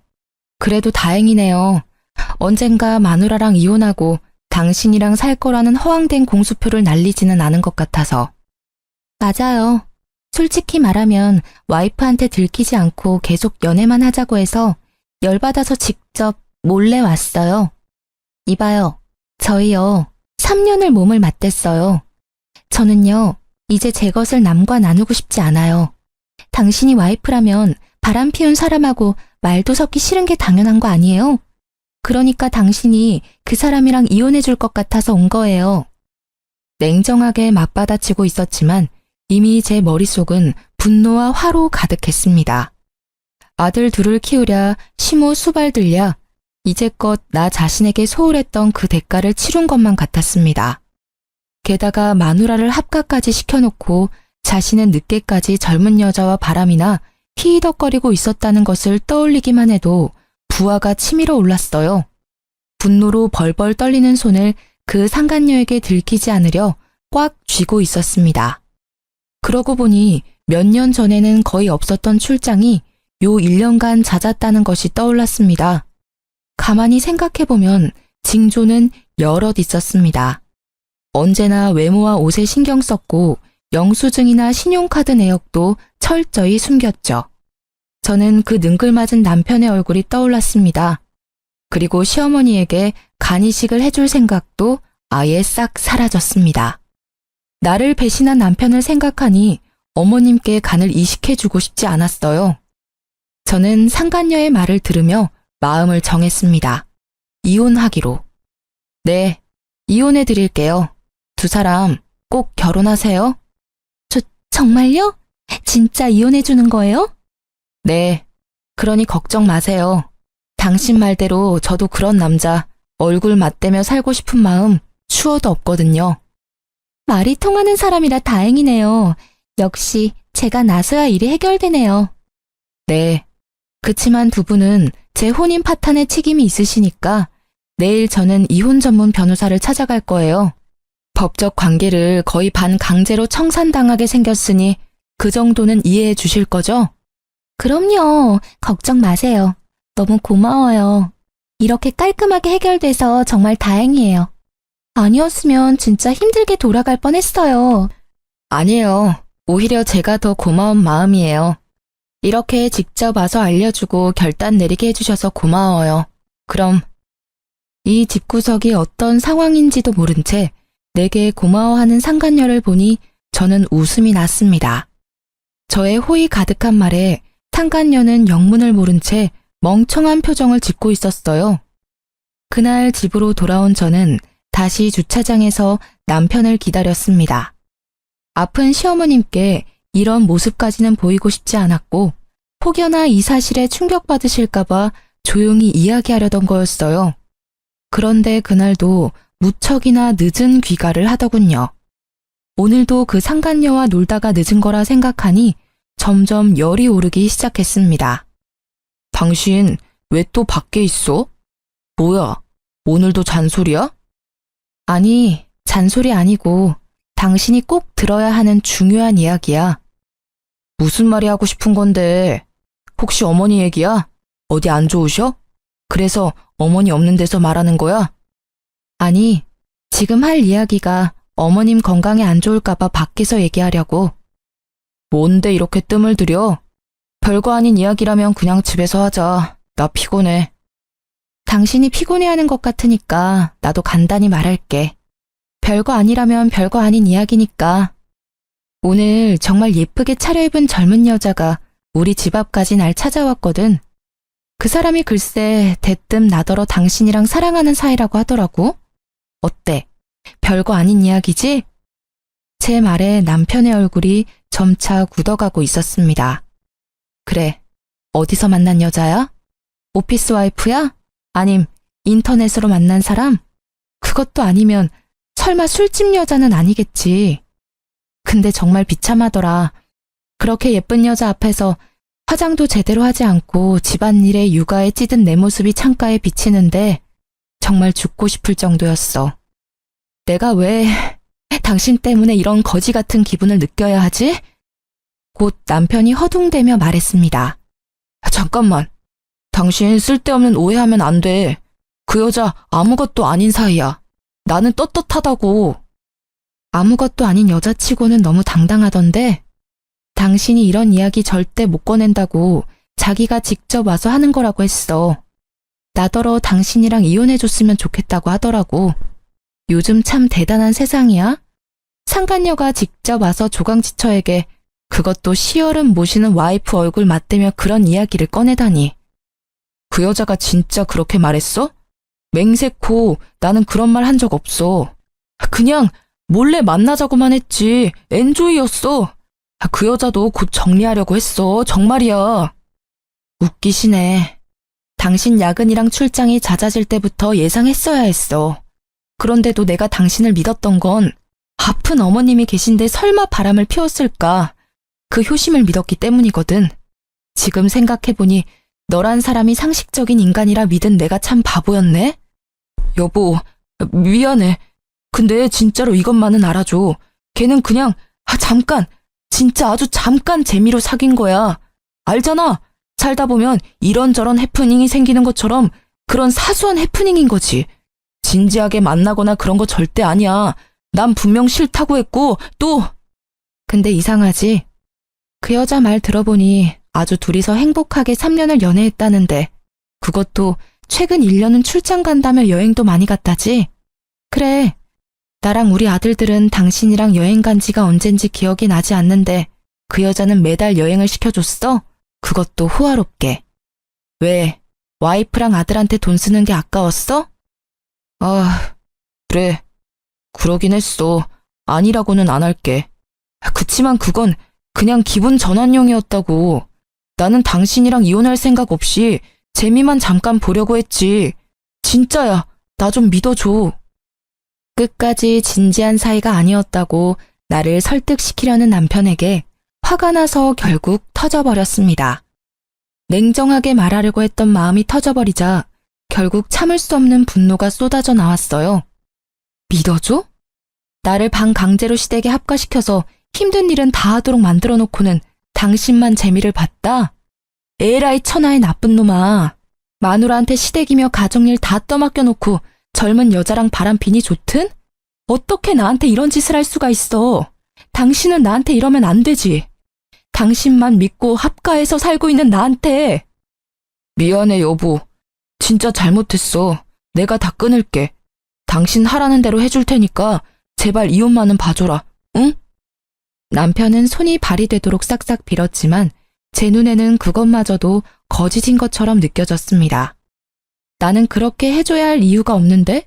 그래도 다행이네요. 언젠가 마누라랑 이혼하고 당신이랑 살 거라는 허황된 공수표를 날리지는 않은 것 같아서. 맞아요. 솔직히 말하면 와이프한테 들키지 않고 계속 연애만 하자고 해서 열받아서 직접 몰래 왔어요. 이봐요. 저희요. 3년을 몸을 맞댔어요. 저는요. 이제 제 것을 남과 나누고 싶지 않아요. 당신이 와이프라면 바람 피운 사람하고 말도 섞기 싫은 게 당연한 거 아니에요? 그러니까 당신이 그 사람이랑 이혼해 줄 것 같아서 온 거예요. 냉정하게 맞받아치고 있었지만 이미 제 머릿속은 분노와 화로 가득했습니다. 아들 둘을 키우랴 시모 수발 들랴 이제껏 나 자신에게 소홀했던 그 대가를 치룬 것만 같았습니다. 게다가 마누라를 합가까지 시켜놓고 자신은 늦게까지 젊은 여자와 바람이나 히히덕거리고 있었다는 것을 떠올리기만 해도 부하가 치밀어 올랐어요. 분노로 벌벌 떨리는 손을 그 상간녀에게 들키지 않으려 꽉 쥐고 있었습니다. 그러고 보니 몇 년 전에는 거의 없었던 출장이 요 1년간 잦았다는 것이 떠올랐습니다. 가만히 생각해보면 징조는 여럿 있었습니다. 언제나 외모와 옷에 신경 썼고 영수증이나 신용카드 내역도 철저히 숨겼죠. 저는 그 능글맞은 남편의 얼굴이 떠올랐습니다. 그리고 시어머니에게 간이식을 해줄 생각도 아예 싹 사라졌습니다. 나를 배신한 남편을 생각하니 어머님께 간을 이식해주고 싶지 않았어요. 저는 상간녀의 말을 들으며 마음을 정했습니다. 이혼하기로. 네, 이혼해드릴게요. 두 사람 꼭 결혼하세요. 정말요? 진짜 이혼해주는 거예요? 네, 그러니 걱정 마세요. 당신 말대로 저도 그런 남자 얼굴 맞대며 살고 싶은 마음 추워도 없거든요. 말이 통하는 사람이라 다행이네요. 역시 제가 나서야 일이 해결되네요. 네, 그치만 두 분은 제 혼인 파탄에 책임이 있으시니까 내일 저는 이혼 전문 변호사를 찾아갈 거예요. 법적 관계를 거의 반강제로 청산당하게 생겼으니 그 정도는 이해해 주실 거죠? 그럼요. 걱정 마세요. 너무 고마워요. 이렇게 깔끔하게 해결돼서 정말 다행이에요. 아니었으면 진짜 힘들게 돌아갈 뻔했어요. 아니에요. 오히려 제가 더 고마운 마음이에요. 이렇게 직접 와서 알려주고 결단 내리게 해주셔서 고마워요. 그럼 이 집구석이 어떤 상황인지도 모른 채 내게 고마워하는 상간녀를 보니 저는 웃음이 났습니다. 저의 호의 가득한 말에 상간녀는 영문을 모른 채 멍청한 표정을 짓고 있었어요. 그날 집으로 돌아온 저는 다시 주차장에서 남편을 기다렸습니다. 아픈 시어머님께 이런 모습까지는 보이고 싶지 않았고 혹여나 이 사실에 충격받으실까봐 조용히 이야기하려던 거였어요. 그런데 그날도 무척이나 늦은 귀가를 하더군요. 오늘도 그 상간녀와 놀다가 늦은 거라 생각하니 점점 열이 오르기 시작했습니다. 당신 왜 또 밖에 있어? 뭐야, 오늘도 잔소리야? 아니, 잔소리 아니고 당신이 꼭 들어야 하는 중요한 이야기야. 무슨 말이 하고 싶은 건데? 혹시 어머니 얘기야? 어디 안 좋으셔? 그래서 어머니 없는 데서 말하는 거야? 아니, 지금 할 이야기가 어머님 건강에 안 좋을까봐 밖에서 얘기하려고. 뭔데 이렇게 뜸을 들여? 별거 아닌 이야기라면 그냥 집에서 하자. 나 피곤해. 당신이 피곤해하는 것 같으니까 나도 간단히 말할게. 별거 아니라면 별거 아닌 이야기니까. 오늘 정말 예쁘게 차려입은 젊은 여자가 우리 집 앞까지 날 찾아왔거든. 그 사람이 글쎄 대뜸 나더러 당신이랑 사랑하는 사이라고 하더라고. 어때? 별거 아닌 이야기지? 제 말에 남편의 얼굴이 점차 굳어가고 있었습니다. 그래, 어디서 만난 여자야? 오피스 와이프야? 아님 인터넷으로 만난 사람? 그것도 아니면 설마 술집 여자는 아니겠지. 근데 정말 비참하더라. 그렇게 예쁜 여자 앞에서 화장도 제대로 하지 않고 집안일에 육아에 찌든 내 모습이 창가에 비치는데 정말 죽고 싶을 정도였어. 내가 왜 당신 때문에 이런 거지 같은 기분을 느껴야 하지? 곧 남편이 허둥대며 말했습니다. 잠깐만, 당신 쓸데없는 오해하면 안 돼. 그 여자 아무것도 아닌 사이야. 나는 떳떳하다고. 아무것도 아닌 여자치고는 너무 당당하던데 당신이 이런 이야기 절대 못 꺼낸다고 자기가 직접 와서 하는 거라고 했어. 나더러 당신이랑 이혼해줬으면 좋겠다고 하더라고. 요즘 참 대단한 세상이야. 상간녀가 직접 와서 조강지처에게 그것도 시어른 모시는 와이프 얼굴 맞대며 그런 이야기를 꺼내다니. 그 여자가 진짜 그렇게 말했어? 맹세코 나는 그런 말 한 적 없어. 그냥 몰래 만나자고만 했지. 엔조이였어. 그 여자도 곧 정리하려고 했어. 정말이야. 웃기시네. 당신 야근이랑 출장이 잦아질 때부터 예상했어야 했어. 그런데도 내가 당신을 믿었던 건 아픈 어머님이 계신데 설마 바람을 피웠을까? 그 효심을 믿었기 때문이거든. 지금 생각해보니 너란 사람이 상식적인 인간이라 믿은 내가 참 바보였네? 여보, 미안해. 근데 진짜로 이것만은 알아줘. 걔는 그냥 잠깐, 진짜 아주 잠깐 재미로 사귄 거야. 알잖아. 살다 보면 이런저런 해프닝이 생기는 것처럼 그런 사소한 해프닝인 거지. 진지하게 만나거나 그런 거 절대 아니야. 난 분명 싫다고 했고 또 근데 이상하지? 그 여자 말 들어보니 아주 둘이서 행복하게 3년을 연애했다는데 그것도 최근 1년은 출장 간다며 여행도 많이 갔다지? 그래. 나랑 우리 아들들은 당신이랑 여행 간 지가 언젠지 기억이 나지 않는데 그 여자는 매달 여행을 시켜줬어? 그것도 호화롭게. 왜? 와이프랑 아들한테 돈 쓰는 게 아까웠어? 아, 그래. 그러긴 했어. 아니라고는 안 할게. 그치만 그건 그냥 기분 전환용이었다고. 나는 당신이랑 이혼할 생각 없이 재미만 잠깐 보려고 했지. 진짜야. 나 좀 믿어줘. 끝까지 진지한 사이가 아니었다고 나를 설득시키려는 남편에게 화가 나서 결국 터져버렸습니다. 냉정하게 말하려고 했던 마음이 터져버리자 결국 참을 수 없는 분노가 쏟아져 나왔어요. 믿어줘? 나를 방 강제로 시댁에 합가시켜서 힘든 일은 다 하도록 만들어 놓고는 당신만 재미를 봤다? 에라이 천하의 나쁜 놈아. 마누라한테 시댁이며 가정일 다 떠맡겨 놓고 젊은 여자랑 바람 피니 좋든? 어떻게 나한테 이런 짓을 할 수가 있어? 당신은 나한테 이러면 안 되지. 당신만 믿고 합가해서 살고 있는 나한테. 미안해, 여보. 진짜 잘못했어. 내가 다 끊을게. 당신 하라는 대로 해줄 테니까 제발 이혼만은 봐줘라. 응? 남편은 손이 발이 되도록 싹싹 빌었지만 제 눈에는 그것마저도 거짓인 것처럼 느껴졌습니다. 나는 그렇게 해줘야 할 이유가 없는데?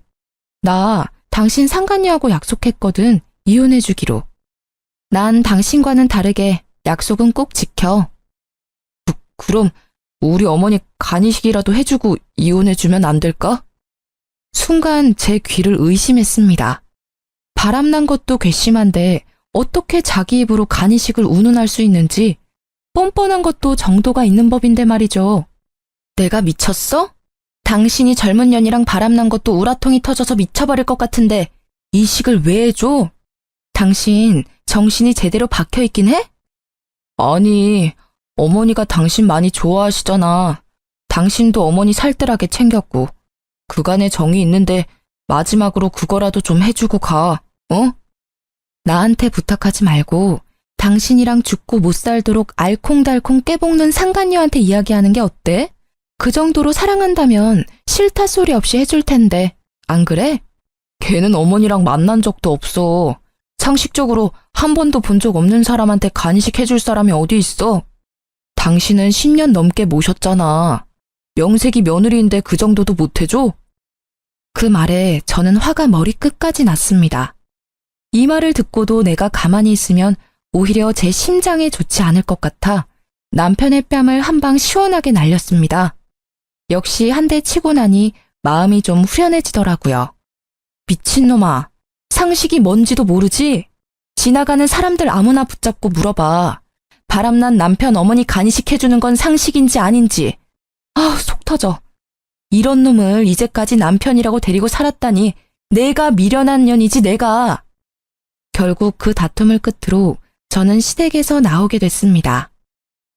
나 당신 상간녀하고 약속했거든. 이혼해주기로. 난 당신과는 다르게 약속은 꼭 지켜. 그럼 우리 어머니 간이식이라도 해주고 이혼해주면 안 될까? 순간 제 귀를 의심했습니다. 바람난 것도 괘씸한데 어떻게 자기 입으로 간이식을 운운할 수 있는지 뻔뻔한 것도 정도가 있는 법인데 말이죠. 내가 미쳤어? 당신이 젊은 년이랑 바람난 것도 우라통이 터져서 미쳐버릴 것 같은데 이 식을 왜 해줘? 당신 정신이 제대로 박혀있긴 해? 아니, 어머니가 당신 많이 좋아하시잖아. 당신도 어머니 살뜰하게 챙겼고. 그간의 정이 있는데 마지막으로 그거라도 좀 해주고 가. 어? 나한테 부탁하지 말고 당신이랑 죽고 못 살도록 알콩달콩 깨볶는 상간녀한테 이야기하는 게 어때? 그 정도로 사랑한다면 싫다 소리 없이 해줄 텐데. 안 그래? 걔는 어머니랑 만난 적도 없어. 상식적으로 한 번도 본 적 없는 사람한테 간이식 해줄 사람이 어디 있어? 당신은 10년 넘게 모셨잖아. 명색이 며느리인데 그 정도도 못 해줘? 그 말에 저는 화가 머리끝까지 났습니다. 이 말을 듣고도 내가 가만히 있으면 오히려 제 심장에 좋지 않을 것 같아 남편의 뺨을 한 방 시원하게 날렸습니다. 역시 한 대 치고 나니 마음이 좀 후련해지더라고요. 미친놈아, 상식이 뭔지도 모르지? 지나가는 사람들 아무나 붙잡고 물어봐. 바람난 남편 어머니 간이식 해주는 건 상식인지 아닌지. 아, 속 터져. 이런 놈을 이제까지 남편이라고 데리고 살았다니 내가 미련한 년이지 내가. 결국 그 다툼을 끝으로 저는 시댁에서 나오게 됐습니다.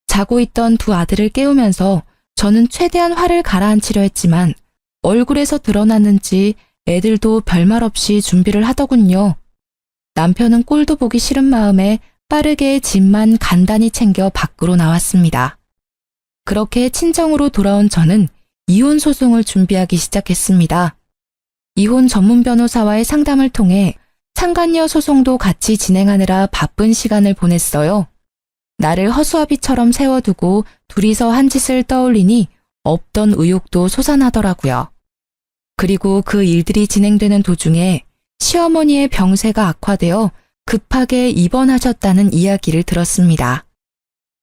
자고 있던 두 아들을 깨우면서 저는 최대한 화를 가라앉히려 했지만 얼굴에서 드러났는지 애들도 별말 없이 준비를 하더군요. 남편은 꼴도 보기 싫은 마음에 빠르게 짐만 간단히 챙겨 밖으로 나왔습니다. 그렇게 친정으로 돌아온 저는 이혼 소송을 준비하기 시작했습니다. 이혼 전문 변호사와의 상담을 통해 상간녀 소송도 같이 진행하느라 바쁜 시간을 보냈어요. 나를 허수아비처럼 세워두고 둘이서 한 짓을 떠올리니 없던 의욕도 솟아나더라고요. 그리고 그 일들이 진행되는 도중에 시어머니의 병세가 악화되어 급하게 입원하셨다는 이야기를 들었습니다.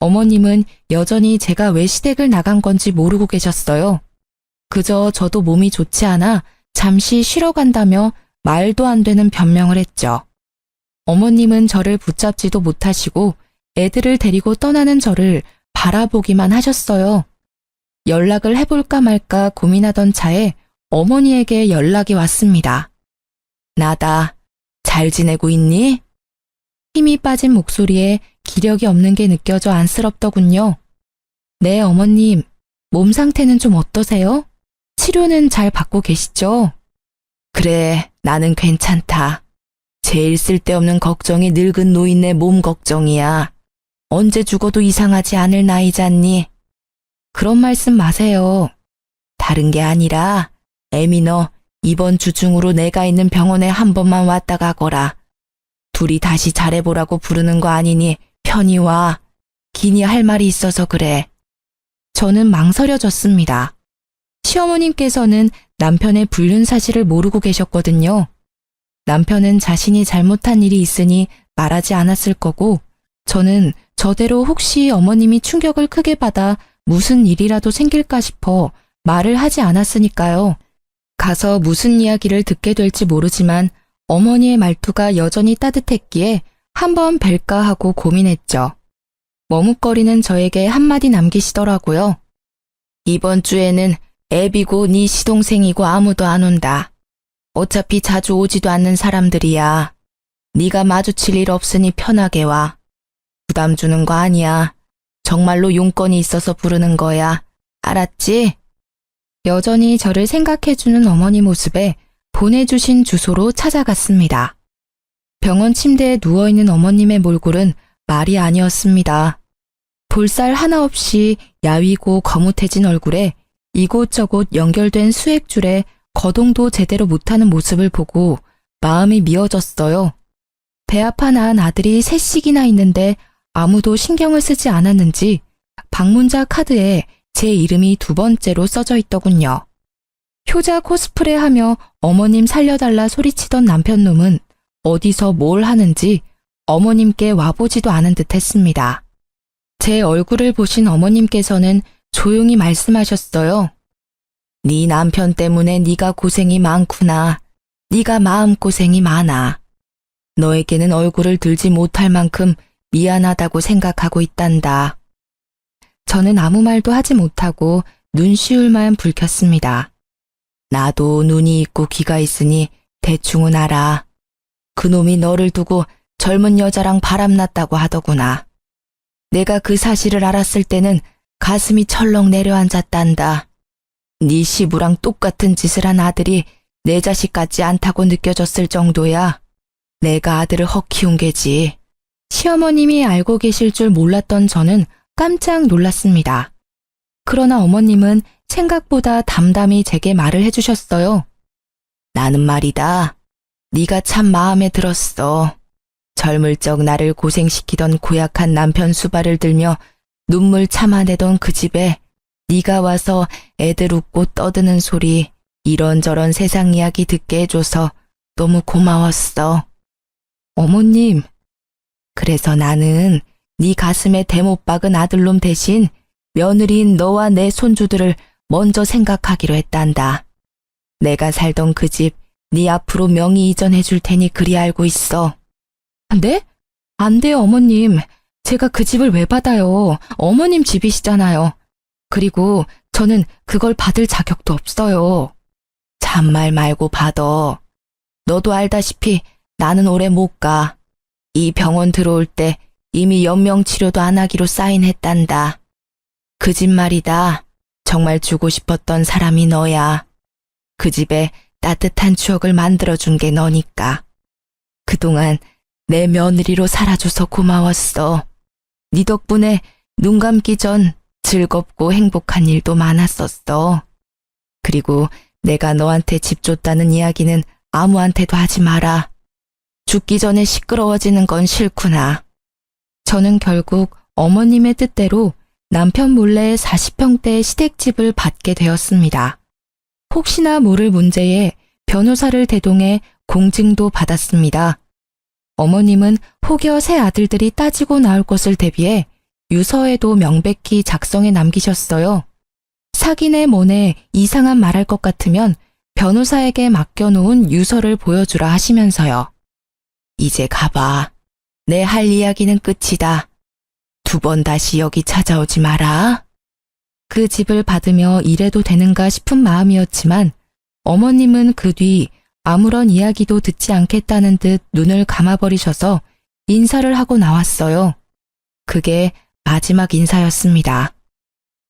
어머님은 여전히 제가 왜 시댁을 나간 건지 모르고 계셨어요. 그저 저도 몸이 좋지 않아 잠시 쉬러 간다며 말도 안 되는 변명을 했죠. 어머님은 저를 붙잡지도 못하시고 애들을 데리고 떠나는 저를 바라보기만 하셨어요. 연락을 해볼까 말까 고민하던 차에 어머니에게 연락이 왔습니다. 나다. 잘 지내고 있니? 힘이 빠진 목소리에 기력이 없는 게 느껴져 안쓰럽더군요. 네, 어머님. 몸 상태는 좀 어떠세요? 치료는 잘 받고 계시죠? 그래, 나는 괜찮다. 제일 쓸데없는 걱정이 늙은 노인네 몸 걱정이야. 언제 죽어도 이상하지 않을 나이잖니? 그런 말씀 마세요. 다른 게 아니라 애미 너 이번 주 중으로 내가 있는 병원에 한 번만 왔다 가거라. 둘이 다시 잘해보라고 부르는 거 아니니 편히 와. 기니 할 말이 있어서 그래. 저는 망설여졌습니다. 시어머님께서는 남편의 불륜 사실을 모르고 계셨거든요. 남편은 자신이 잘못한 일이 있으니 말하지 않았을 거고 저는 저대로 혹시 어머님이 충격을 크게 받아 무슨 일이라도 생길까 싶어 말을 하지 않았으니까요. 가서 무슨 이야기를 듣게 될지 모르지만 어머니의 말투가 여전히 따뜻했기에 한번 뵐까 하고 고민했죠. 머뭇거리는 저에게 한마디 남기시더라고요. 이번 주에는 애비고 네 시동생이고 아무도 안 온다. 어차피 자주 오지도 않는 사람들이야. 네가 마주칠 일 없으니 편하게 와. 부담 주는 거 아니야. 정말로 용건이 있어서 부르는 거야. 알았지? 여전히 저를 생각해주는 어머니 모습에 보내주신 주소로 찾아갔습니다. 병원 침대에 누워있는 어머님의 몰골은 말이 아니었습니다. 볼살 하나 없이 야위고 거뭇해진 얼굴에 이곳저곳 연결된 수액줄에 거동도 제대로 못하는 모습을 보고 마음이 미어졌어요. 배아파 낳은 아들이 셋씩이나 있는데 아무도 신경을 쓰지 않았는지 방문자 카드에 제 이름이 2번째로 써져 있더군요. 효자 코스프레하며 어머님 살려달라 소리치던 남편놈은 어디서 뭘 하는지 어머님께 와보지도 않은 듯 했습니다. 제 얼굴을 보신 어머님께서는 조용히 말씀하셨어요. 네 남편 때문에 네가 고생이 많구나. 네가 마음고생이 많아. 너에게는 얼굴을 들지 못할 만큼 미안하다고 생각하고 있단다. 저는 아무 말도 하지 못하고 눈시울만 붉혔습니다. 나도 눈이 있고 귀가 있으니 대충은 알아. 그놈이 너를 두고 젊은 여자랑 바람났다고 하더구나. 내가 그 사실을 알았을 때는 가슴이 철렁 내려앉았단다. 네 시부랑 똑같은 짓을 한 아들이 내 자식 같지 않다고 느껴졌을 정도야. 내가 아들을 헉 키운 게지. 시어머님이 알고 계실 줄 몰랐던 저는 깜짝 놀랐습니다. 그러나 어머님은 생각보다 담담히 제게 말을 해주셨어요. 나는 말이다. 네가 참 마음에 들었어. 젊을 적 나를 고생시키던 고약한 남편 수발을 들며 눈물 참아내던 그 집에 네가 와서 애들 웃고 떠드는 소리 이런저런 세상 이야기 듣게 해줘서 너무 고마웠어. 어머님, 그래서 나는 네 가슴에 대못 박은 아들놈 대신 며느리인 너와 내 손주들을 먼저 생각하기로 했단다. 내가 살던 그 집 네 앞으로 명의 이전해 줄 테니 그리 알고 있어. 네? 안 돼요, 어머님. 제가 그 집을 왜 받아요? 어머님 집이시잖아요. 그리고 저는 그걸 받을 자격도 없어요. 잔말 말고 받어. 너도 알다시피 나는 오래 못 가. 이 병원 들어올 때 이미 연명 치료도 안 하기로 사인했단다. 그 집 말이다. 정말 주고 싶었던 사람이 너야. 그 집에 따뜻한 추억을 만들어준 게 너니까. 그동안 내 며느리로 살아줘서 고마웠어. 네 덕분에 눈 감기 전 즐겁고 행복한 일도 많았었어. 그리고 내가 너한테 집 줬다는 이야기는 아무한테도 하지 마라. 죽기 전에 시끄러워지는 건 싫구나. 저는 결국 어머님의 뜻대로 남편 몰래 40평대의 시댁집을 받게 되었습니다. 혹시나 모를 문제에 변호사를 대동해 공증도 받았습니다. 어머님은 혹여 새 아들들이 따지고 나올 것을 대비해 유서에도 명백히 작성해 남기셨어요. 사기네 뭐네 이상한 말할 것 같으면 변호사에게 맡겨놓은 유서를 보여주라 하시면서요. 이제 가봐. 내 할 이야기는 끝이다. 2번 다시 여기 찾아오지 마라. 그 집을 받으며 이래도 되는가 싶은 마음이었지만 어머님은 그 뒤 아무런 이야기도 듣지 않겠다는 듯 눈을 감아버리셔서 인사를 하고 나왔어요. 그게 마지막 인사였습니다.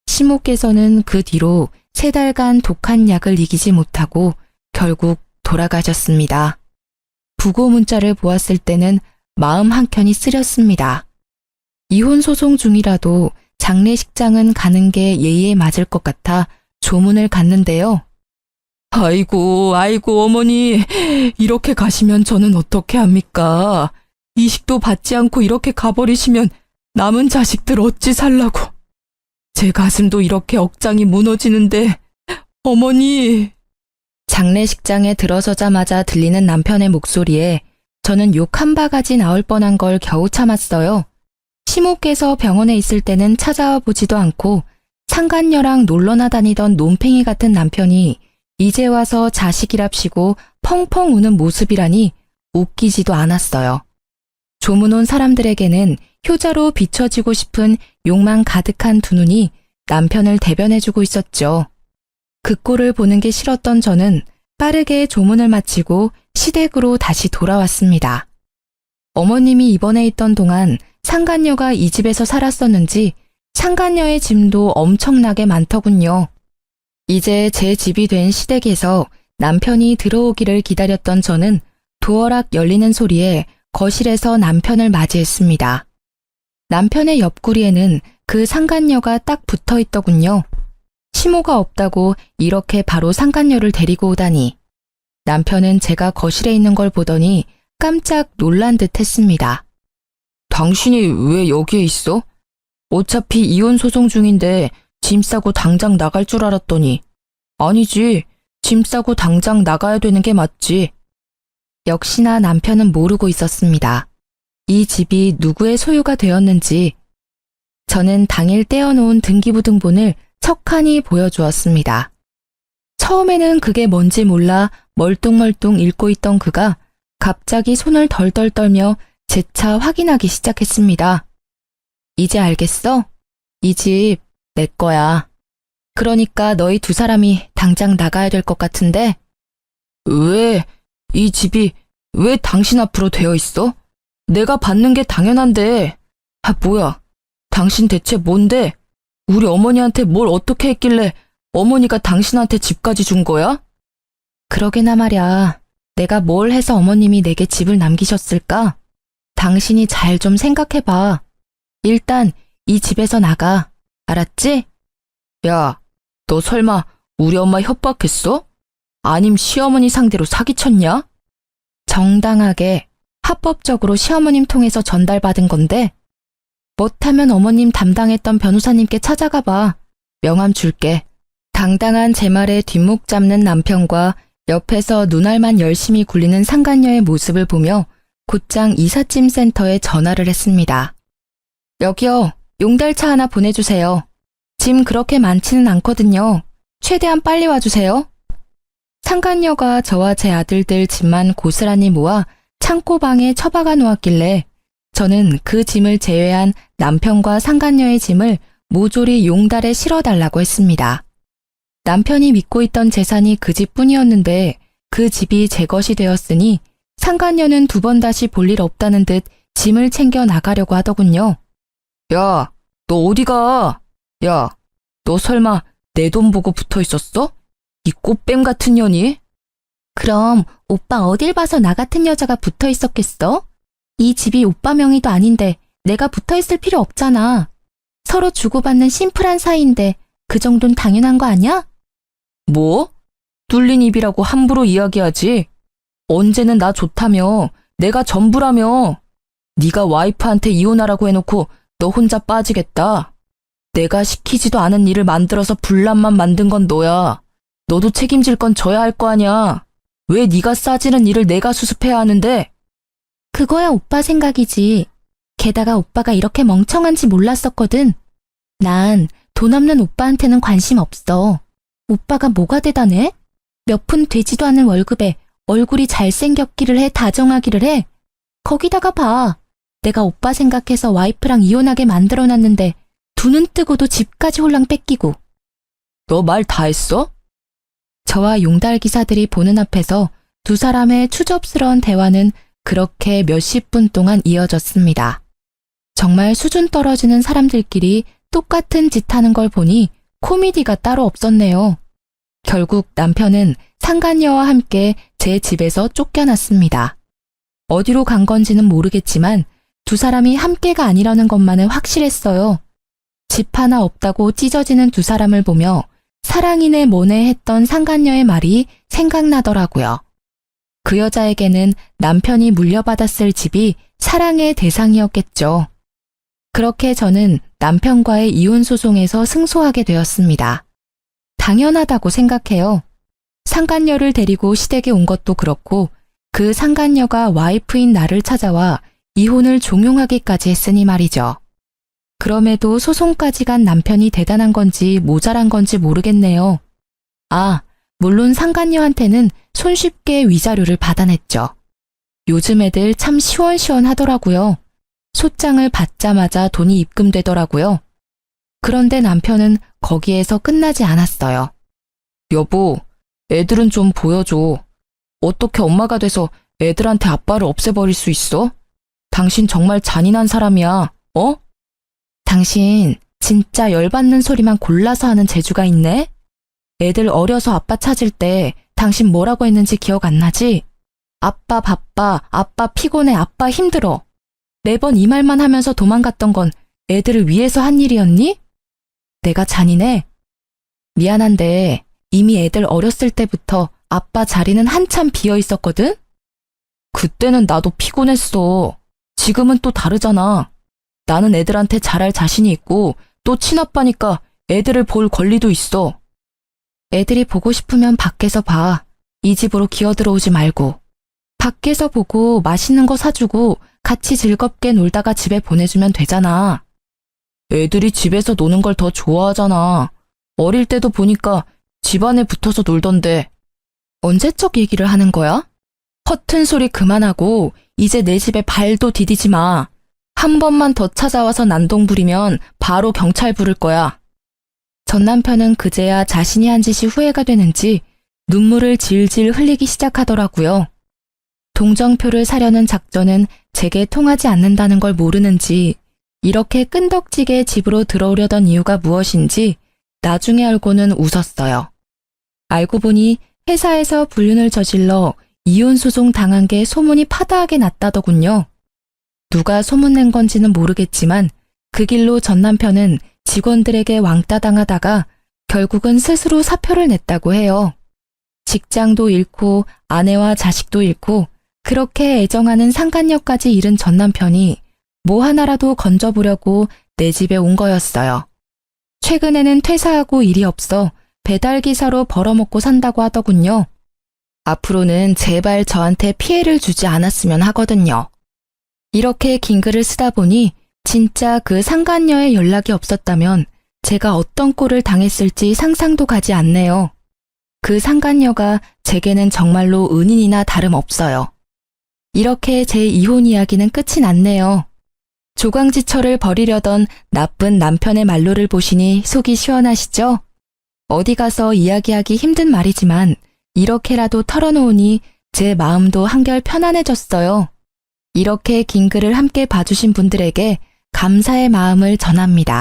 시모께서는 그 뒤로 3달간 독한 약을 이기지 못하고 결국 돌아가셨습니다. 부고 문자를 보았을 때는 마음 한켠이 쓰렸습니다. 이혼 소송 중이라도 장례식장은 가는 게 예의에 맞을 것 같아 조문을 갔는데요. 아이고 어머니, 이렇게 가시면 저는 어떻게 합니까? 이식도 받지 않고 이렇게 가버리시면 남은 자식들 어찌 살라고. 제 가슴도 이렇게 억장이 무너지는데, 어머니. 장례식장에 들어서자마자 들리는 남편의 목소리에 저는 욕 한 바가지 나올 뻔한 걸 겨우 참았어요. 시모께서 병원에 있을 때는 찾아와 보지도 않고 상간녀랑 놀러나 다니던 논팽이 같은 남편이 이제 와서 자식이랍시고 펑펑 우는 모습이라니 웃기지도 않았어요. 조문 온 사람들에게는 효자로 비춰지고 싶은 욕망 가득한 두 눈이 남편을 대변해주고 있었죠. 그 꼴을 보는 게 싫었던 저는 빠르게 조문을 마치고 시댁으로 다시 돌아왔습니다. 어머님이 입원해 있던 동안 상간녀가 이 집에서 살았었는지 상간녀의 짐도 엄청나게 많더군요. 이제 제 집이 된 시댁에서 남편이 들어오기를 기다렸던 저는 도어락 열리는 소리에 거실에서 남편을 맞이했습니다. 남편의 옆구리에는 그 상간녀가 딱 붙어 있더군요. 시모가 없다고 이렇게 바로 상간녀를 데리고 오다니. 남편은 제가 거실에 있는 걸 보더니 깜짝 놀란 듯 했습니다. 당신이 왜 여기에 있어? 어차피 이혼 소송 중인데 짐 싸고 당장 나갈 줄 알았더니. 아니지, 짐 싸고 당장 나가야 되는 게 맞지. 역시나 남편은 모르고 있었습니다. 이 집이 누구의 소유가 되었는지. 저는 당일 떼어놓은 등기부등본을 척하니 보여주었습니다. 처음에는 그게 뭔지 몰라 멀뚱멀뚱 읽고 있던 그가 갑자기 손을 덜덜 떨며 재차 확인하기 시작했습니다. 이제 알겠어? 이 집 내 거야. 그러니까 너희 2사람이 당장 나가야 될 것 같은데? 왜, 이 집이 왜 당신 앞으로 되어 있어? 내가 받는 게 당연한데. 아, 뭐야. 당신 대체 뭔데? 우리 어머니한테 뭘 어떻게 했길래 어머니가 당신한테 집까지 준 거야? 그러게나 말야. 내가 뭘 해서 어머님이 내게 집을 남기셨을까? 당신이 잘 좀 생각해봐. 일단 이 집에서 나가. 알았지? 야, 너 설마 우리 엄마 협박했어? 아님 시어머니 상대로 사기쳤냐? 정당하게 합법적으로 시어머님 통해서 전달받은 건데 못하면 어머님 담당했던 변호사님께 찾아가 봐. 명함 줄게. 당당한 제 말에 뒷목 잡는 남편과 옆에서 눈알만 열심히 굴리는 상간녀의 모습을 보며 곧장 이삿짐 센터에 전화를 했습니다. 여기요. 용달차 하나 보내주세요. 짐 그렇게 많지는 않거든요. 최대한 빨리 와주세요. 상간녀가 저와 제 아들들 짐만 고스란히 모아 창고방에 처박아 놓았길래 저는 그 짐을 제외한 남편과 상간녀의 짐을 모조리 용달에 실어달라고 했습니다. 남편이 믿고 있던 재산이 그 집뿐이었는데 그 집이 제 것이 되었으니 상간녀는 2번 다시 볼 일 없다는 듯 짐을 챙겨 나가려고 하더군요. 야, 너 어디 가? 야, 너 설마 내 돈 보고 붙어 있었어? 이 꽃뱀 같은 년이? 그럼 오빠 어딜 봐서 나 같은 여자가 붙어 있었겠어? 이 집이 오빠 명의도 아닌데 내가 붙어 있을 필요 없잖아. 서로 주고받는 심플한 사이인데 그 정도는 당연한 거 아니야? 뭐? 뚫린 입이라고 함부로 이야기하지? 언제는 나 좋다며, 내가 전부라며. 네가 와이프한테 이혼하라고 해놓고 너 혼자 빠지겠다. 내가 시키지도 않은 일을 만들어서 분란만 만든 건 너야. 너도 책임질 건 져야 할 거 아냐. 왜 네가 싸지는 일을 내가 수습해야 하는데? 그거야 오빠 생각이지. 게다가 오빠가 이렇게 멍청한지 몰랐었거든. 난 돈 없는 오빠한테는 관심 없어. 오빠가 뭐가 대단해? 몇 푼 되지도 않은 월급에 얼굴이 잘생겼기를 해, 다정하기를 해. 거기다가 봐. 내가 오빠 생각해서 와이프랑 이혼하게 만들어놨는데 두 눈 뜨고도 집까지 홀랑 뺏기고. 너 말 다 했어? 저와 용달 기사들이 보는 앞에서 두 사람의 추접스러운 대화는 그렇게 몇십 분 동안 이어졌습니다. 정말 수준 떨어지는 사람들끼리 똑같은 짓 하는 걸 보니 코미디가 따로 없었네요. 결국 남편은 상간녀와 함께 제 집에서 쫓겨났습니다. 어디로 간 건지는 모르겠지만 두 사람이 함께가 아니라는 것만은 확실했어요. 집 하나 없다고 찢어지는 두 사람을 보며 사랑이네 뭐네 했던 상간녀의 말이 생각나더라고요. 그 여자에게는 남편이 물려받았을 집이 사랑의 대상이었겠죠. 그렇게 저는 남편과의 이혼 소송에서 승소하게 되었습니다. 당연하다고 생각해요. 상간녀를 데리고 시댁에 온 것도 그렇고 그 상간녀가 와이프인 나를 찾아와 이혼을 종용하기까지 했으니 말이죠. 그럼에도 소송까지 간 남편이 대단한 건지 모자란 건지 모르겠네요. 아, 물론 상간녀한테는 손쉽게 위자료를 받아냈죠. 요즘 애들 참 시원시원하더라고요. 소장을 받자마자 돈이 입금되더라고요. 그런데 남편은 거기에서 끝나지 않았어요. 여보, 애들은 좀 보여줘. 어떻게 엄마가 돼서 애들한테 아빠를 없애버릴 수 있어? 당신 정말 잔인한 사람이야, 어? 당신 진짜 열받는 소리만 골라서 하는 재주가 있네? 애들 어려서 아빠 찾을 때 당신 뭐라고 했는지 기억 안 나지? 아빠 바빠, 아빠 피곤해, 아빠 힘들어. 매번 이 말만 하면서 도망갔던 건 애들을 위해서 한 일이었니? 내가 잔인해? 미안한데 이미 애들 어렸을 때부터 아빠 자리는 한참 비어 있었거든? 그때는 나도 피곤했어. 지금은 또 다르잖아. 나는 애들한테 잘할 자신이 있고 또 친아빠니까 애들을 볼 권리도 있어. 애들이 보고 싶으면 밖에서 봐. 이 집으로 기어들어오지 말고. 밖에서 보고 맛있는 거 사주고 같이 즐겁게 놀다가 집에 보내주면 되잖아. 애들이 집에서 노는 걸 더 좋아하잖아. 어릴 때도 보니까 집안에 붙어서 놀던데. 언제적 얘기를 하는 거야? 허튼 소리 그만하고 이제 내 집에 발도 디디지 마. 한 번만 더 찾아와서 난동 부리면 바로 경찰 부를 거야. 전 남편은 그제야 자신이 한 짓이 후회가 되는지 눈물을 질질 흘리기 시작하더라고요. 동정표를 사려는 작전은 제게 통하지 않는다는 걸 모르는지 이렇게 끈덕지게 집으로 들어오려던 이유가 무엇인지 나중에 알고는 웃었어요. 알고 보니 회사에서 불륜을 저질러 이혼소송 당한 게 소문이 파다하게 났다더군요. 누가 소문낸 건지는 모르겠지만 그 길로 전 남편은 직원들에게 왕따 당하다가 결국은 스스로 사표를 냈다고 해요. 직장도 잃고 아내와 자식도 잃고 그렇게 애정하는 상간녀까지 잃은 전 남편이 뭐 하나라도 건져보려고 내 집에 온 거였어요. 최근에는 퇴사하고 일이 없어 배달기사로 벌어먹고 산다고 하더군요. 앞으로는 제발 저한테 피해를 주지 않았으면 하거든요. 이렇게 긴 글을 쓰다 보니 진짜 그 상간녀의 연락이 없었다면 제가 어떤 꼴을 당했을지 상상도 가지 않네요. 그 상간녀가 제게는 정말로 은인이나 다름없어요. 이렇게 제 이혼 이야기는 끝이 났네요. 조광지철을 버리려던 나쁜 남편의 말로를 보시니 속이 시원하시죠? 어디 가서 이야기하기 힘든 말이지만 이렇게라도 털어놓으니 제 마음도 한결 편안해졌어요. 이렇게 긴 글을 함께 봐주신 분들에게 감사의 마음을 전합니다.